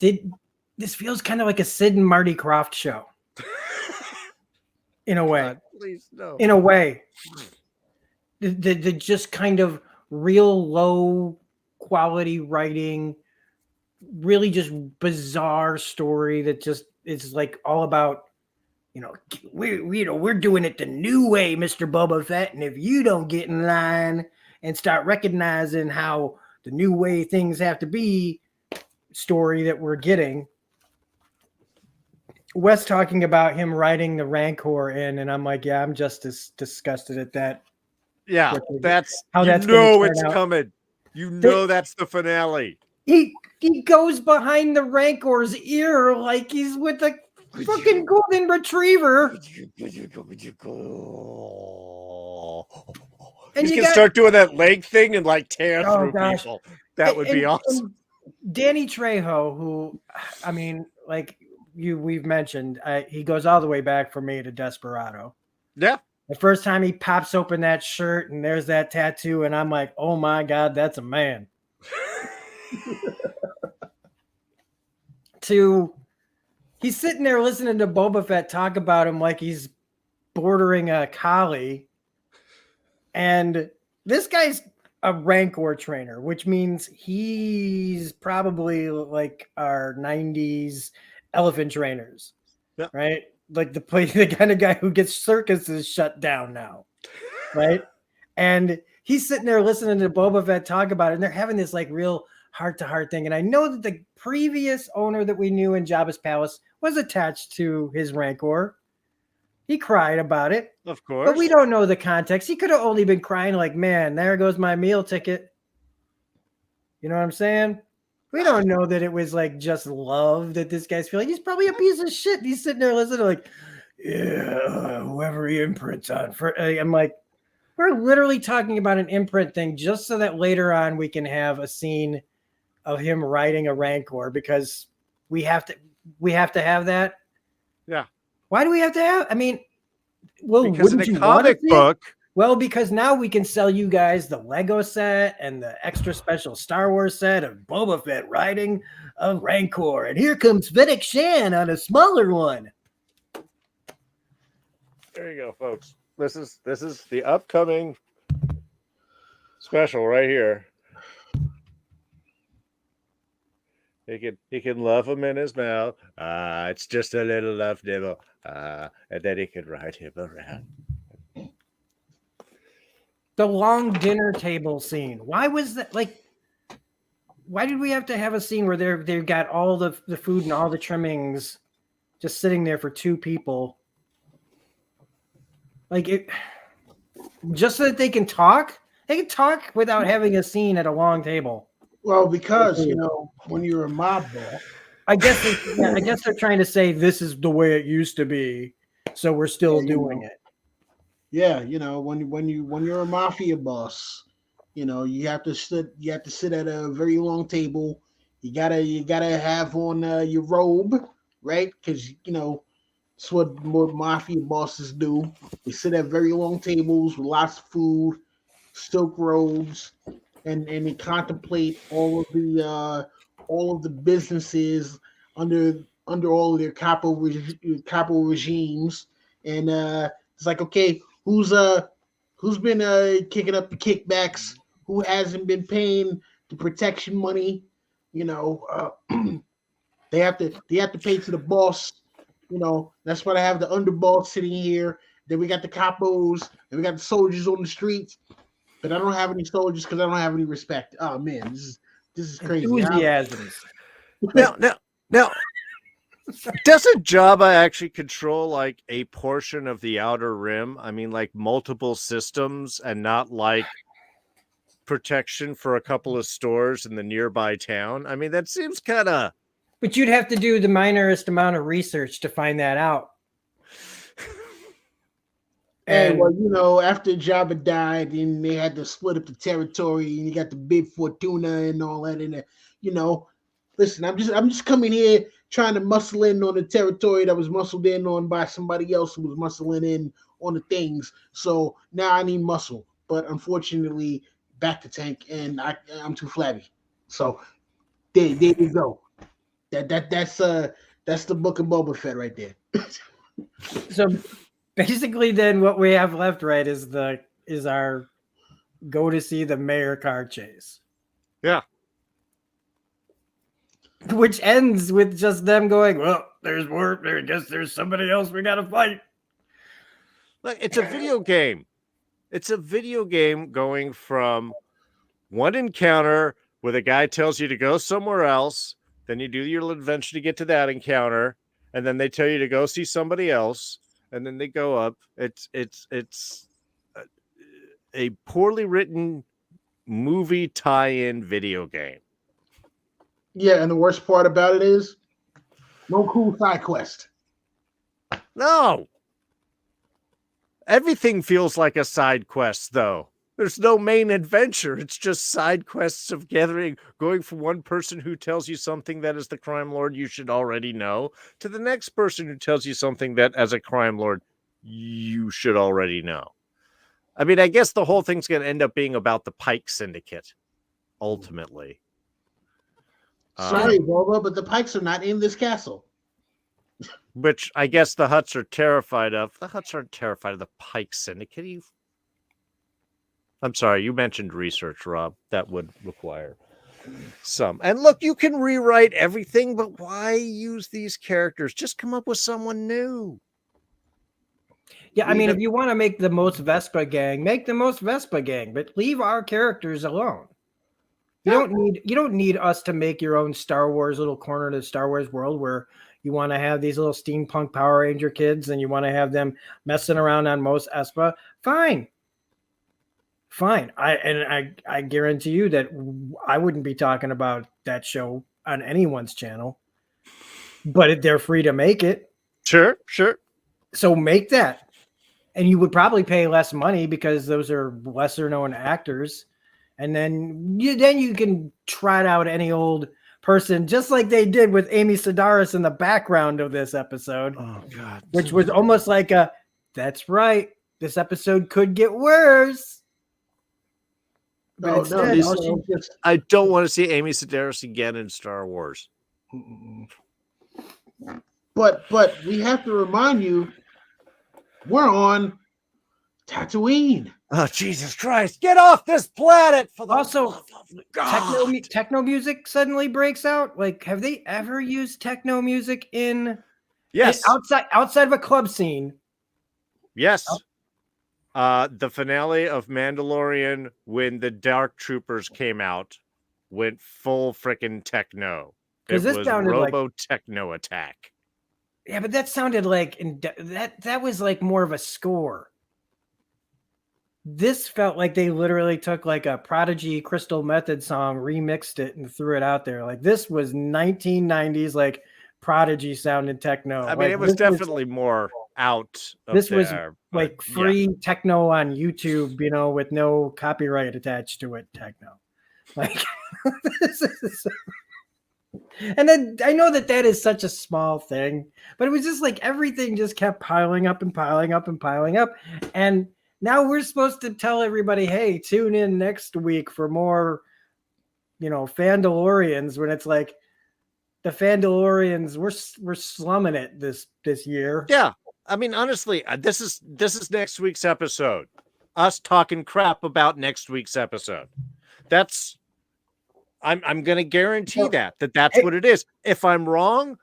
this feels kind of like a Sid and Marty Krofft show. In a way.
God, please, no.
In a way. The just kind of real low quality writing, really just bizarre story that just is like all about, we're doing it the new way, Mr. Boba Fett, and if you don't get in line and start recognizing how the new way things have to be story that we're getting. Wes talking about him riding the Rancor in, and I'm like, yeah, I'm just as disgusted at that.
Yeah, that's
it's
coming. That's the finale.
He goes behind the Rancor's ear like he's with a fucking golden retriever.
And you can start doing that leg thing and like tear through people. That would be awesome.
Danny Trejo, who, I mean, like we've mentioned, he goes all the way back for me to Desperado.
Yeah.
The first time he pops open that shirt and there's that tattoo, and I'm like, oh my God, that's a man. He's sitting there listening to Boba Fett talk about him like he's bordering a collie. And this guy's a Rancor trainer, which means he's probably like our 90s elephant trainers, right? Like the kind of guy who gets circuses shut down now, right? And he's sitting there listening to Boba Fett talk about it, and they're having this like real heart-to-heart thing. And I know that the previous owner that we knew in Jabba's palace was attached to his Rancor. He cried about it.
Of course.
But we don't know the context. He could have only been crying like, man, there goes my meal ticket. You know what I'm saying? We don't know that it was like just love that this guy's feeling. He's probably a piece of shit. He's sitting there listening like, yeah, whoever he imprints on. I'm like, we're literally talking about an imprint thing just so that later on we can have a scene of him riding a Rancor, because we have to have that.
Yeah.
Why do we have to have? I mean, well,
because in a comic book.
Well, because now we can sell you guys the Lego set and the extra special Star Wars set of Boba Fett riding a Rancor, and here comes Fennec Shan on a smaller one.
There you go, folks. This is the upcoming special right here. He can love him in his mouth. It's just a little love nibble. And then he can ride him around.
The long dinner table scene. Why was that? Like, why did we have to have a scene where they've got all the food and all the trimmings just sitting there for two people? Like it, just so that they can talk. They can talk without having a scene at a long table.
Well, because when you're a mob boss,
I guess they're trying to say this is the way it used to be, so we're still doing it.
Yeah, when you're a mafia boss, you have to sit at a very long table. You gotta have on your robe, right? Because it's what mafia bosses do. They sit at very long tables with lots of food, silk robes, and they contemplate all of the businesses under all of their capo regimes, and it's like, okay, who's been kicking up the kickbacks? Who hasn't been paying the protection money? They have to pay to the boss. That's why I have the underboss sitting here. Then we got the capos, and we got the soldiers on the streets. but I don't have any soldiers because I don't have any respect. Oh man, this is crazy.
Enthusiasms.
Now, doesn't Jabba actually control like a portion of the Outer Rim? I mean, like multiple systems, and not like protection for a couple of stores in the nearby town. I mean, that seems kind of.
But you'd have to do the minorest amount of research to find that out.
And well, after Jabba died, and they had to split up the territory, and you got the Big Fortuna and all that. And listen, I'm just coming here trying to muscle in on the territory that was muscled in on by somebody else who was muscling in on the things. So now I need muscle, but unfortunately, back to tank, and I'm too flabby. So there you go. That's the book of Boba Fett right there.
So basically, then what we have left, right, is our go to see the mayor car chase.
Yeah.
Which ends with just them going, well, there's more. I guess there's somebody else we got to fight.
Look, it's a video game. It's a video game going from one encounter where the guy tells you to go somewhere else. Then you do your little adventure to get to that encounter. And then they tell you to go see somebody else. And then they go up. It's a poorly written movie tie-in video game.
Yeah, and the worst part about it is no cool side quest.
No. Everything feels like a side quest, though. There's no main adventure. It's just side quests of going from one person who tells you something that as the crime lord you should already know to the next person who tells you something that as a crime lord you should already know. I mean, I guess the whole thing's going to end up being about the Pike Syndicate, ultimately.
Sorry, Boba, but the Pikes are not in this castle.
Which I guess the Hutts are terrified of. The Hutts aren't terrified of the Pike Syndicate. I'm sorry, you mentioned research, Rob. That would require some. And look, you can rewrite everything, but why use these characters? Just come up with someone new.
Yeah, I mean, if you want to make the most Vespa gang, make the most Vespa gang, but leave our characters alone. You don't need us to make your own Star Wars little corner of the Star Wars world where you want to have these little steampunk Power Ranger kids and you want to have them messing around on most Espa. Fine. I guarantee you that I wouldn't be talking about that show on anyone's channel, but they're free to make it.
Sure.
So make that. And you would probably pay less money because those are lesser known actors. And then you can trot out any old person, just like they did with Amy Sedaris in the background of this episode.
Oh, God.
Which was almost like that's right. This episode could get worse. But
I don't want to see Amy Sedaris again in Star Wars.
But we have to remind you, we're on Tatooine.
Oh, Jesus Christ. Get off this planet for the
also
love of God.
Techno music suddenly breaks out. Like, have they ever used techno music
Yes.
outside of a club scene?
Yes. The finale of Mandalorian, when the Dark Troopers came out, went full freaking techno. It was Robo Techno Attack.
Yeah, but that sounded like that was like more of a score. This felt like they literally took like a Prodigy Crystal Method song, remixed it, and threw it out there. Like, this was 1990s, like Prodigy sounding techno.
I mean, it was definitely more out of
this
there,
was like free techno on YouTube, with no copyright attached to it. Techno, like this is. And then I know that is such a small thing, but it was just like everything just kept piling up and piling up and piling up. And now we're supposed to tell everybody, hey, tune in next week for more, Fandalorians, when it's like the Fandalorians, we're slumming it this year.
Yeah. I mean, honestly, this is next week's episode. Us talking crap about next week's episode. I'm going to guarantee that's what it is. If I'm wrong,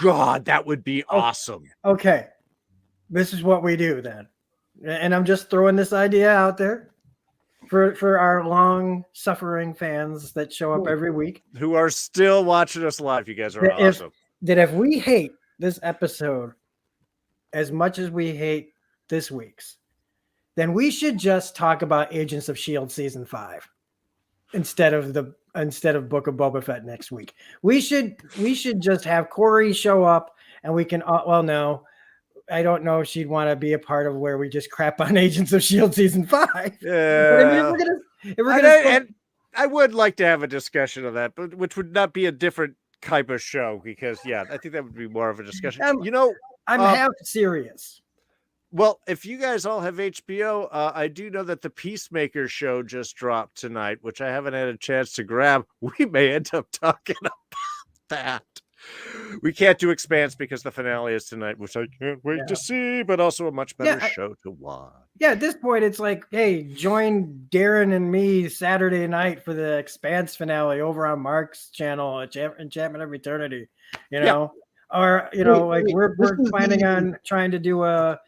God, that would be awesome.
Okay. This is what we do then. And I'm just throwing this idea out there. for our long suffering fans that show up every week.
Who are still watching us live. You guys are awesome.
If we hate this episode as much as we hate this week's, then we should just talk about Agents of S.H.I.E.L.D. season 5 instead of Book of Boba Fett next week. We should just have Corey show up and we can no, I don't know if she'd want to be a part of where we just crap on Agents of S.H.I.E.L.D. season 5.
Yeah.
But I mean,
I would like to have a discussion of that, but which would not be a different type of show because I think that would be more of a discussion.
I'm half serious.
Well, if you guys all have HBO, I do know that the Peacemaker show just dropped tonight, which I haven't had a chance to grab. We may end up talking about that. We can't do Expanse because the finale is tonight, which I can't wait to see, but also a much better show to watch.
Yeah, at this point, it's like, hey, join Darren and me Saturday night for the Expanse finale over on Mark's channel, Enchantment of Eternity, or we're planning on trying to do a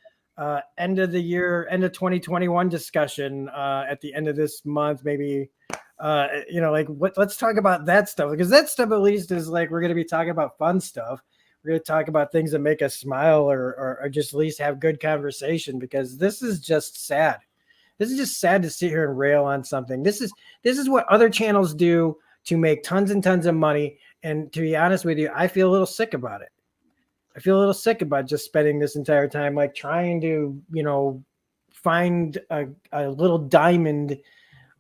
end of the year, end of 2021 discussion at the end of this month, maybe. Let's talk about that stuff, because that stuff at least is like we're going to be talking about fun stuff. We're going to talk about things that make us smile or just at least have good conversation, because this is just sad. This is just sad to sit here and rail on something. This is what other channels do to make tons and tons of money. And to be honest with you, I feel a little sick about it. I feel a little sick about just spending this entire time like trying to, find a little diamond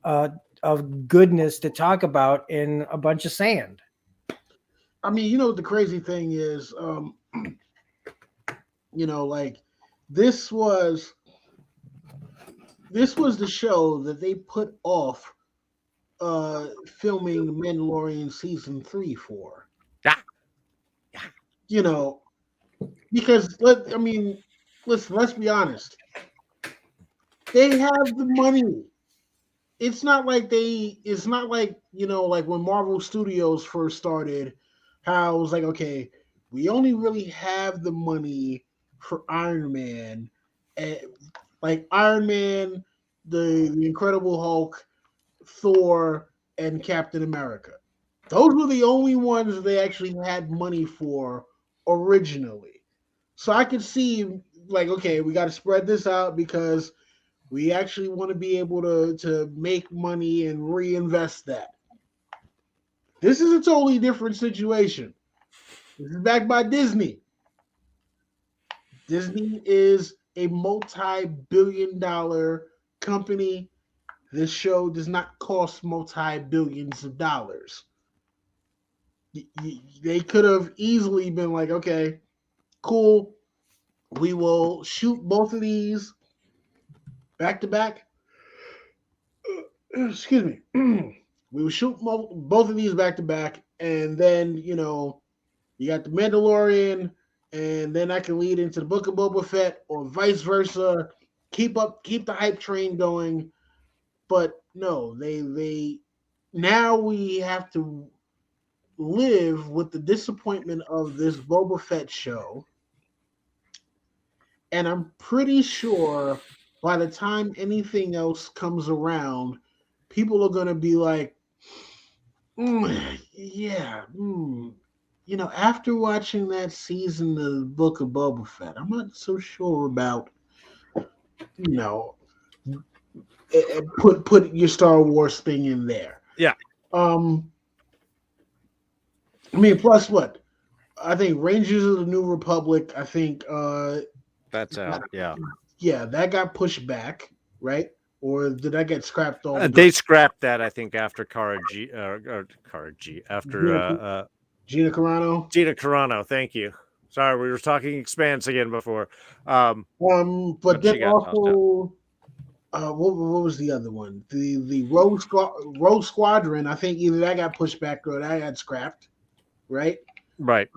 of goodness to talk about in a bunch of sand.
I mean, the crazy thing is, this was the show that they put off filming The Mandalorian season 3 for. Because let's be honest. They have the money. It's not like when Marvel Studios first started, how it was like, okay, we only really have the money for Iron Man, and like Iron Man, the Incredible Hulk, Thor, and Captain America. Those were the only ones they actually had money for originally. So I could see like, okay, we got to spread this out because we actually want to be able to make money and reinvest that. This is a totally different situation. This is backed by Disney. Disney is a multi-billion-dollar company. This show does not cost multi-billions of dollars. They could have easily been like, okay, cool. We will shoot both of these back to back. Excuse me. We will shoot both of these back to back, and then you got the Mandalorian, and then I can lead into the Book of Boba Fett, or vice versa. Keep the hype train going. But no, they now we have to live with the disappointment of this Boba Fett show, and I'm pretty sure by the time anything else comes around, people are going to be like, after watching that season of the Book of Boba Fett, I'm not so sure about, put your Star Wars thing in there.
Yeah.
Plus what? I think Rangers of the New Republic, I think
that's out. Yeah.
Yeah, that got pushed back, right? Or did that get scrapped all?
They scrapped that, I think, after after
Gina Carano.
Gina Carano, thank you. Sorry, we were talking Expanse again before.
But then also, what was the other one? The Rogue Squadron. I think either that got pushed back or that got scrapped, right?
Right.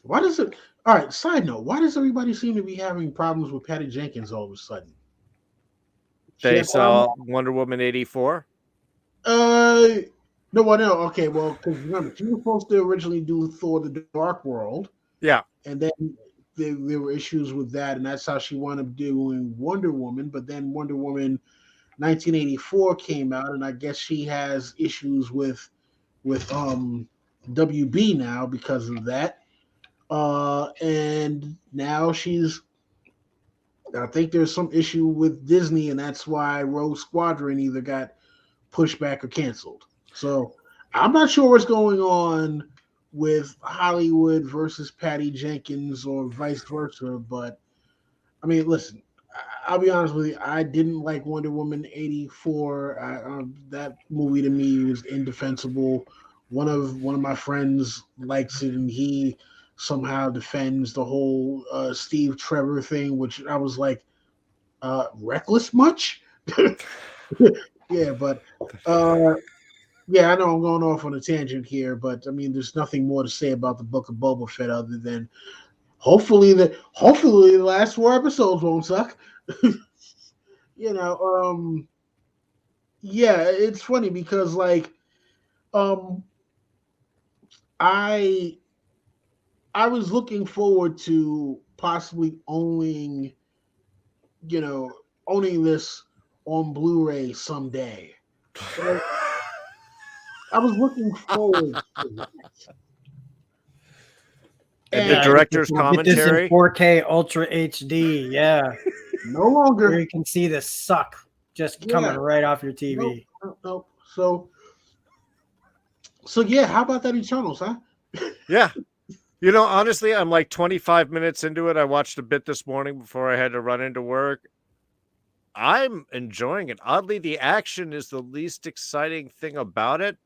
Why does it? All right. Side note: why does everybody seem to be having problems with Patty Jenkins all of a sudden?
They saw Wonder Woman 84.
No. Okay. Well, because remember, she was supposed to originally do Thor: The Dark World.
Yeah.
And then there were issues with that, and that's how she wound up doing Wonder Woman. But then Wonder Woman 1984 came out, and I guess she has issues with WB now because of that. And now I think there's some issue with Disney, and that's why Rogue Squadron either got pushed back or canceled. So I'm not sure what's going on with Hollywood versus Patty Jenkins or vice versa, but I mean, listen, I'll be honest with you. I didn't like Wonder Woman 84. That movie to me was indefensible. One of my friends likes it, and he somehow defends the whole Steve Trevor thing, which I was like, reckless much? Yeah, but yeah, I know I'm going off on a tangent here, but I mean, there's nothing more to say about the Book of Boba Fett other than hopefully the last 4 episodes won't suck. You know, yeah, it's funny because like I was looking forward to possibly owning this on Blu-ray someday. So I was looking forward to that.
And the director's
Get this in
commentary.
4K Ultra HD. Yeah.
No longer.
Where you can see the suck just coming right off your TV.
Nope. So yeah, how about that Eternals, huh?
Yeah. You know, honestly, I'm like 25 minutes into it. I watched a bit this morning before I had to run into work. I'm enjoying it. Oddly, the action is the least exciting thing about it.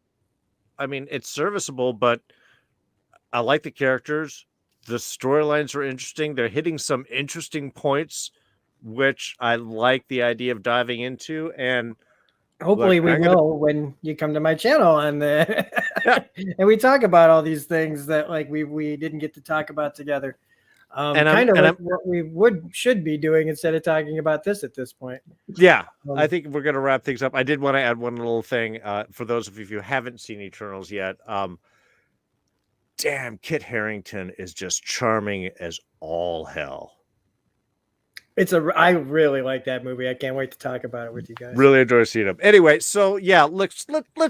I mean, it's serviceable, but I like the characters. The storylines are interesting. They're hitting some interesting points, which I like the idea of diving into. And
hopefully we will when you come to my channel and and we talk about all these things that like we didn't get to talk about together. What we should be doing instead of talking about this at this point.
Yeah, I think we're going to wrap things up. I did want to add one little thing for those of you who haven't seen Eternals yet. Damn, Kit Harington is just charming as all hell.
I really like that movie. I can't wait to talk about it with you guys.
Really enjoy seeing him. Anyway, so yeah, let's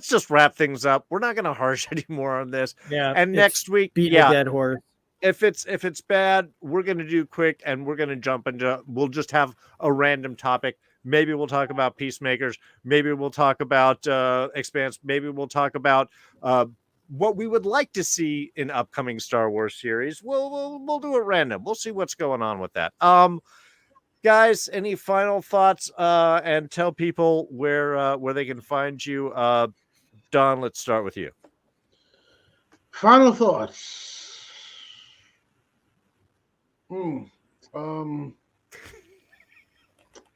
just wrap things up. We're not going to harsh anymore on this.
Yeah,
and next week,
beat a dead horse.
If it's bad, we're going to do quick, and we're going to jump into. We'll just have a random topic. Maybe we'll talk about Peacemakers. Maybe we'll talk about Expanse. Maybe we'll talk about what we would like to see in upcoming Star Wars series. We'll do it random. We'll see what's going on with that. Guys, any final thoughts? And tell people where they can find you. Don, let's start with you.
Final thoughts.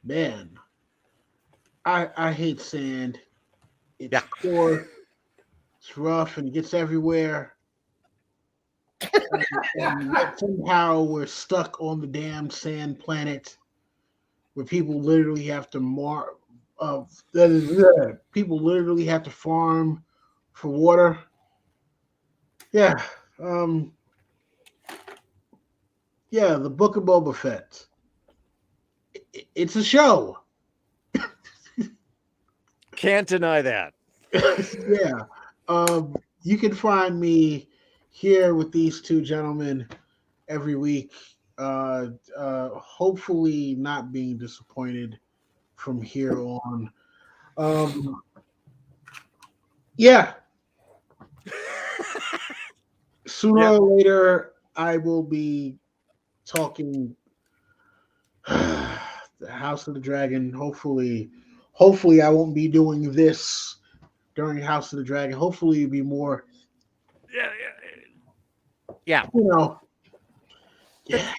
Man, I hate sand. It's coarse, it's rough, and it gets everywhere. and somehow we're stuck on the damn sand planet where people literally have to people literally have to farm for water. Yeah. Yeah, the Book of Boba Fett. It's a show.
Can't deny that.
Yeah. You can find me here with these two gentlemen every week. Hopefully not being disappointed from here on. Yeah. Sooner or later, I will be talking the House of the Dragon. Hopefully I won't be doing this during House of the Dragon. Hopefully it'll be more.
Yeah.
You know. Yeah.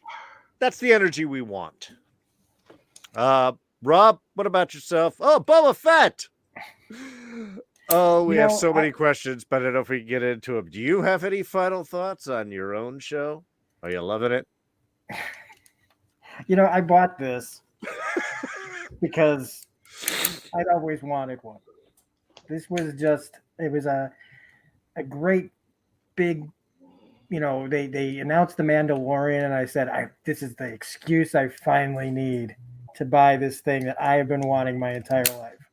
That's the energy we want. Rob, what about yourself? Oh, Boba Fett. Oh, we have so many questions, but I don't know if we can get into them. Do you have any final thoughts on your own show? Are you loving it?
I bought this because I'd always wanted one. This was it was a great big, they announced The Mandalorian, and I said, this is the excuse I finally need to buy this thing that I have been wanting my entire life.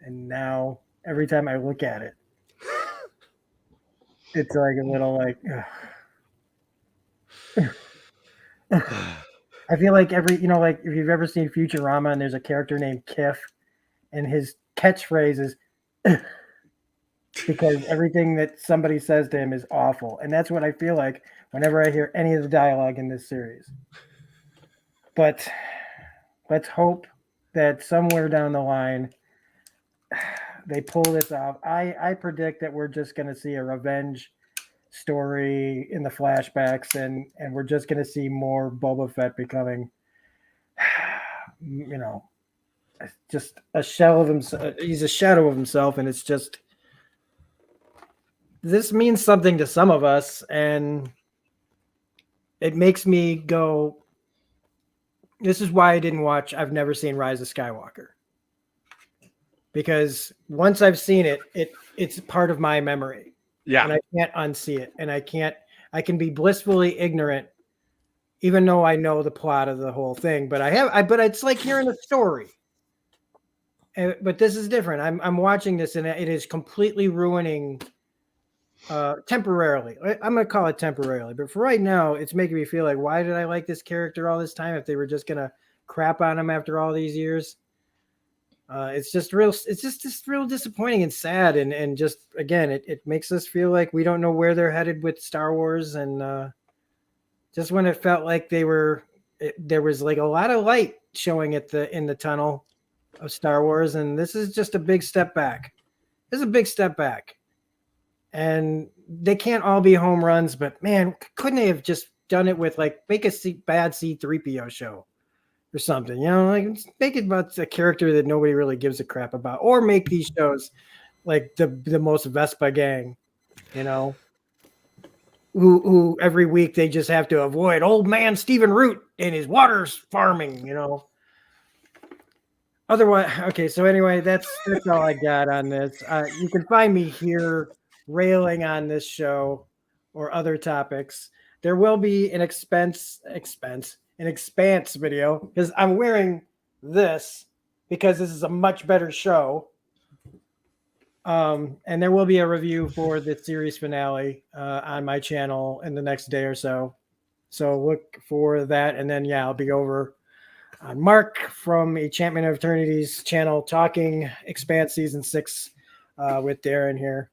And now every time I look at it, it's like a little like. I feel like like if you've ever seen Futurama and there's a character named Kiff, and his catchphrase is because everything that somebody says to him is awful, and that's what I feel like whenever I hear any of the dialogue in this series. But let's hope that somewhere down the line they pull this off. I predict that we're just going to see a revenge story in the flashbacks, and we're just going to see more Boba Fett becoming, just a shell of himself. He's a shadow of himself, and it's just this means something to some of us, and it makes me go. This is why I didn't watch. I've never seen Rise of Skywalker, because once I've seen it, it's part of my memory.
Yeah.
And I can't unsee it. And I can be blissfully ignorant, even though I know the plot of the whole thing. But but it's like hearing a story. But this is different. I'm watching this, and it is completely ruining temporarily. I'm going to call it temporarily. But for right now, it's making me feel like, why did I like this character all this time if they were just going to crap on him after all these years? It's just real disappointing and sad, and just again it makes us feel like we don't know where they're headed with Star Wars, and just when it felt like there was like a lot of light showing in the tunnel of Star Wars, and this is just a big step back. This is a big step back, and they can't all be home runs, but man, couldn't they have just done it with like make a bad C-3PO show or something, like make it about a character that nobody really gives a crap about, or make these shows like the most Vespa gang, who every week they just have to avoid old man Stephen Root and his waters farming, Otherwise, okay. So anyway, that's all I got on this. You can find me here railing on this show or other topics. There will be an expanse video, because I'm wearing this because this is a much better show. And there will be a review for the series finale on my channel in the next day or so. So look for that. And then, I'll be over on Mark from Enchantment of Eternity's channel talking Expanse Season 6 with Darren here.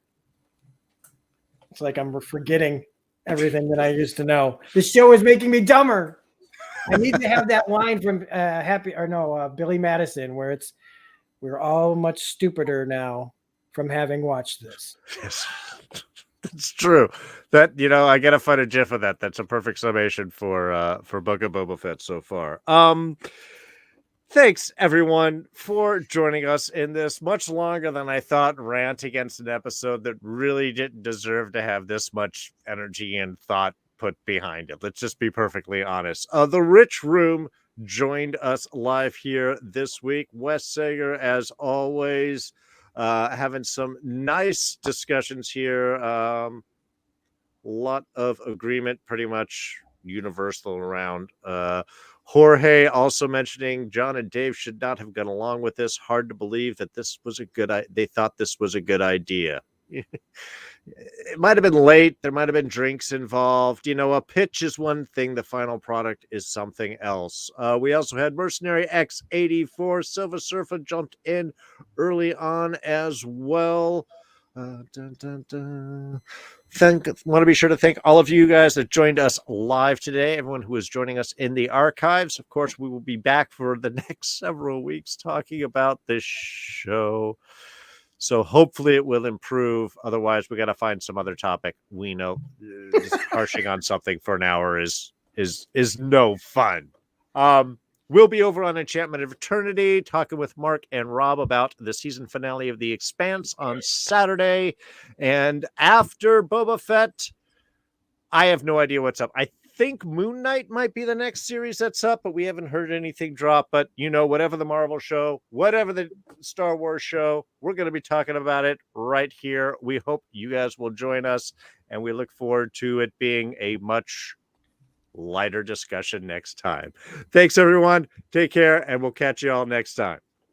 It's like I'm forgetting everything that I used to know. This show is making me dumber. I need to have that line from Billy Madison, where we're all much stupider now from having watched this.
Yes, that's true. That I gotta find a GIF of that. That's a perfect summation for Book of Boba Fett so far. Thanks everyone for joining us in this much longer than I thought rant against an episode that really didn't deserve to have this much energy and thought put behind it. Let's just be perfectly honest. The Rich Room joined us live here this week. Wes Sager, as always, having some nice discussions here. A lot of agreement, pretty much universal around. Jorge also mentioning John and Dave should not have gone along with this. Hard to believe that this was they thought this was a good idea. It might have been late. There might have been drinks involved. A pitch is one thing. The final product is something else. We also had Mercenary X84. Silver Surfer jumped in early on as well. Want to be sure to thank all of you guys that joined us live today. Everyone who is joining us in the archives. Of course, we will be back for the next several weeks talking about this show. So hopefully it will improve. Otherwise, we got to find some other topic. We know just harshing on something for an hour is no fun. We'll be over on Enchantment of Eternity talking with Mark and Rob about the season finale of The Expanse on Saturday. And after Boba Fett, I have no idea what's up. I think Moon Knight might be the next series that's up, but we haven't heard anything drop. But whatever the Marvel show, whatever the Star Wars show, we're going to be talking about it right here. We hope you guys will join us, and we look forward to it being a much lighter discussion next time. Thanks everyone. Take care, and we'll catch you all next time.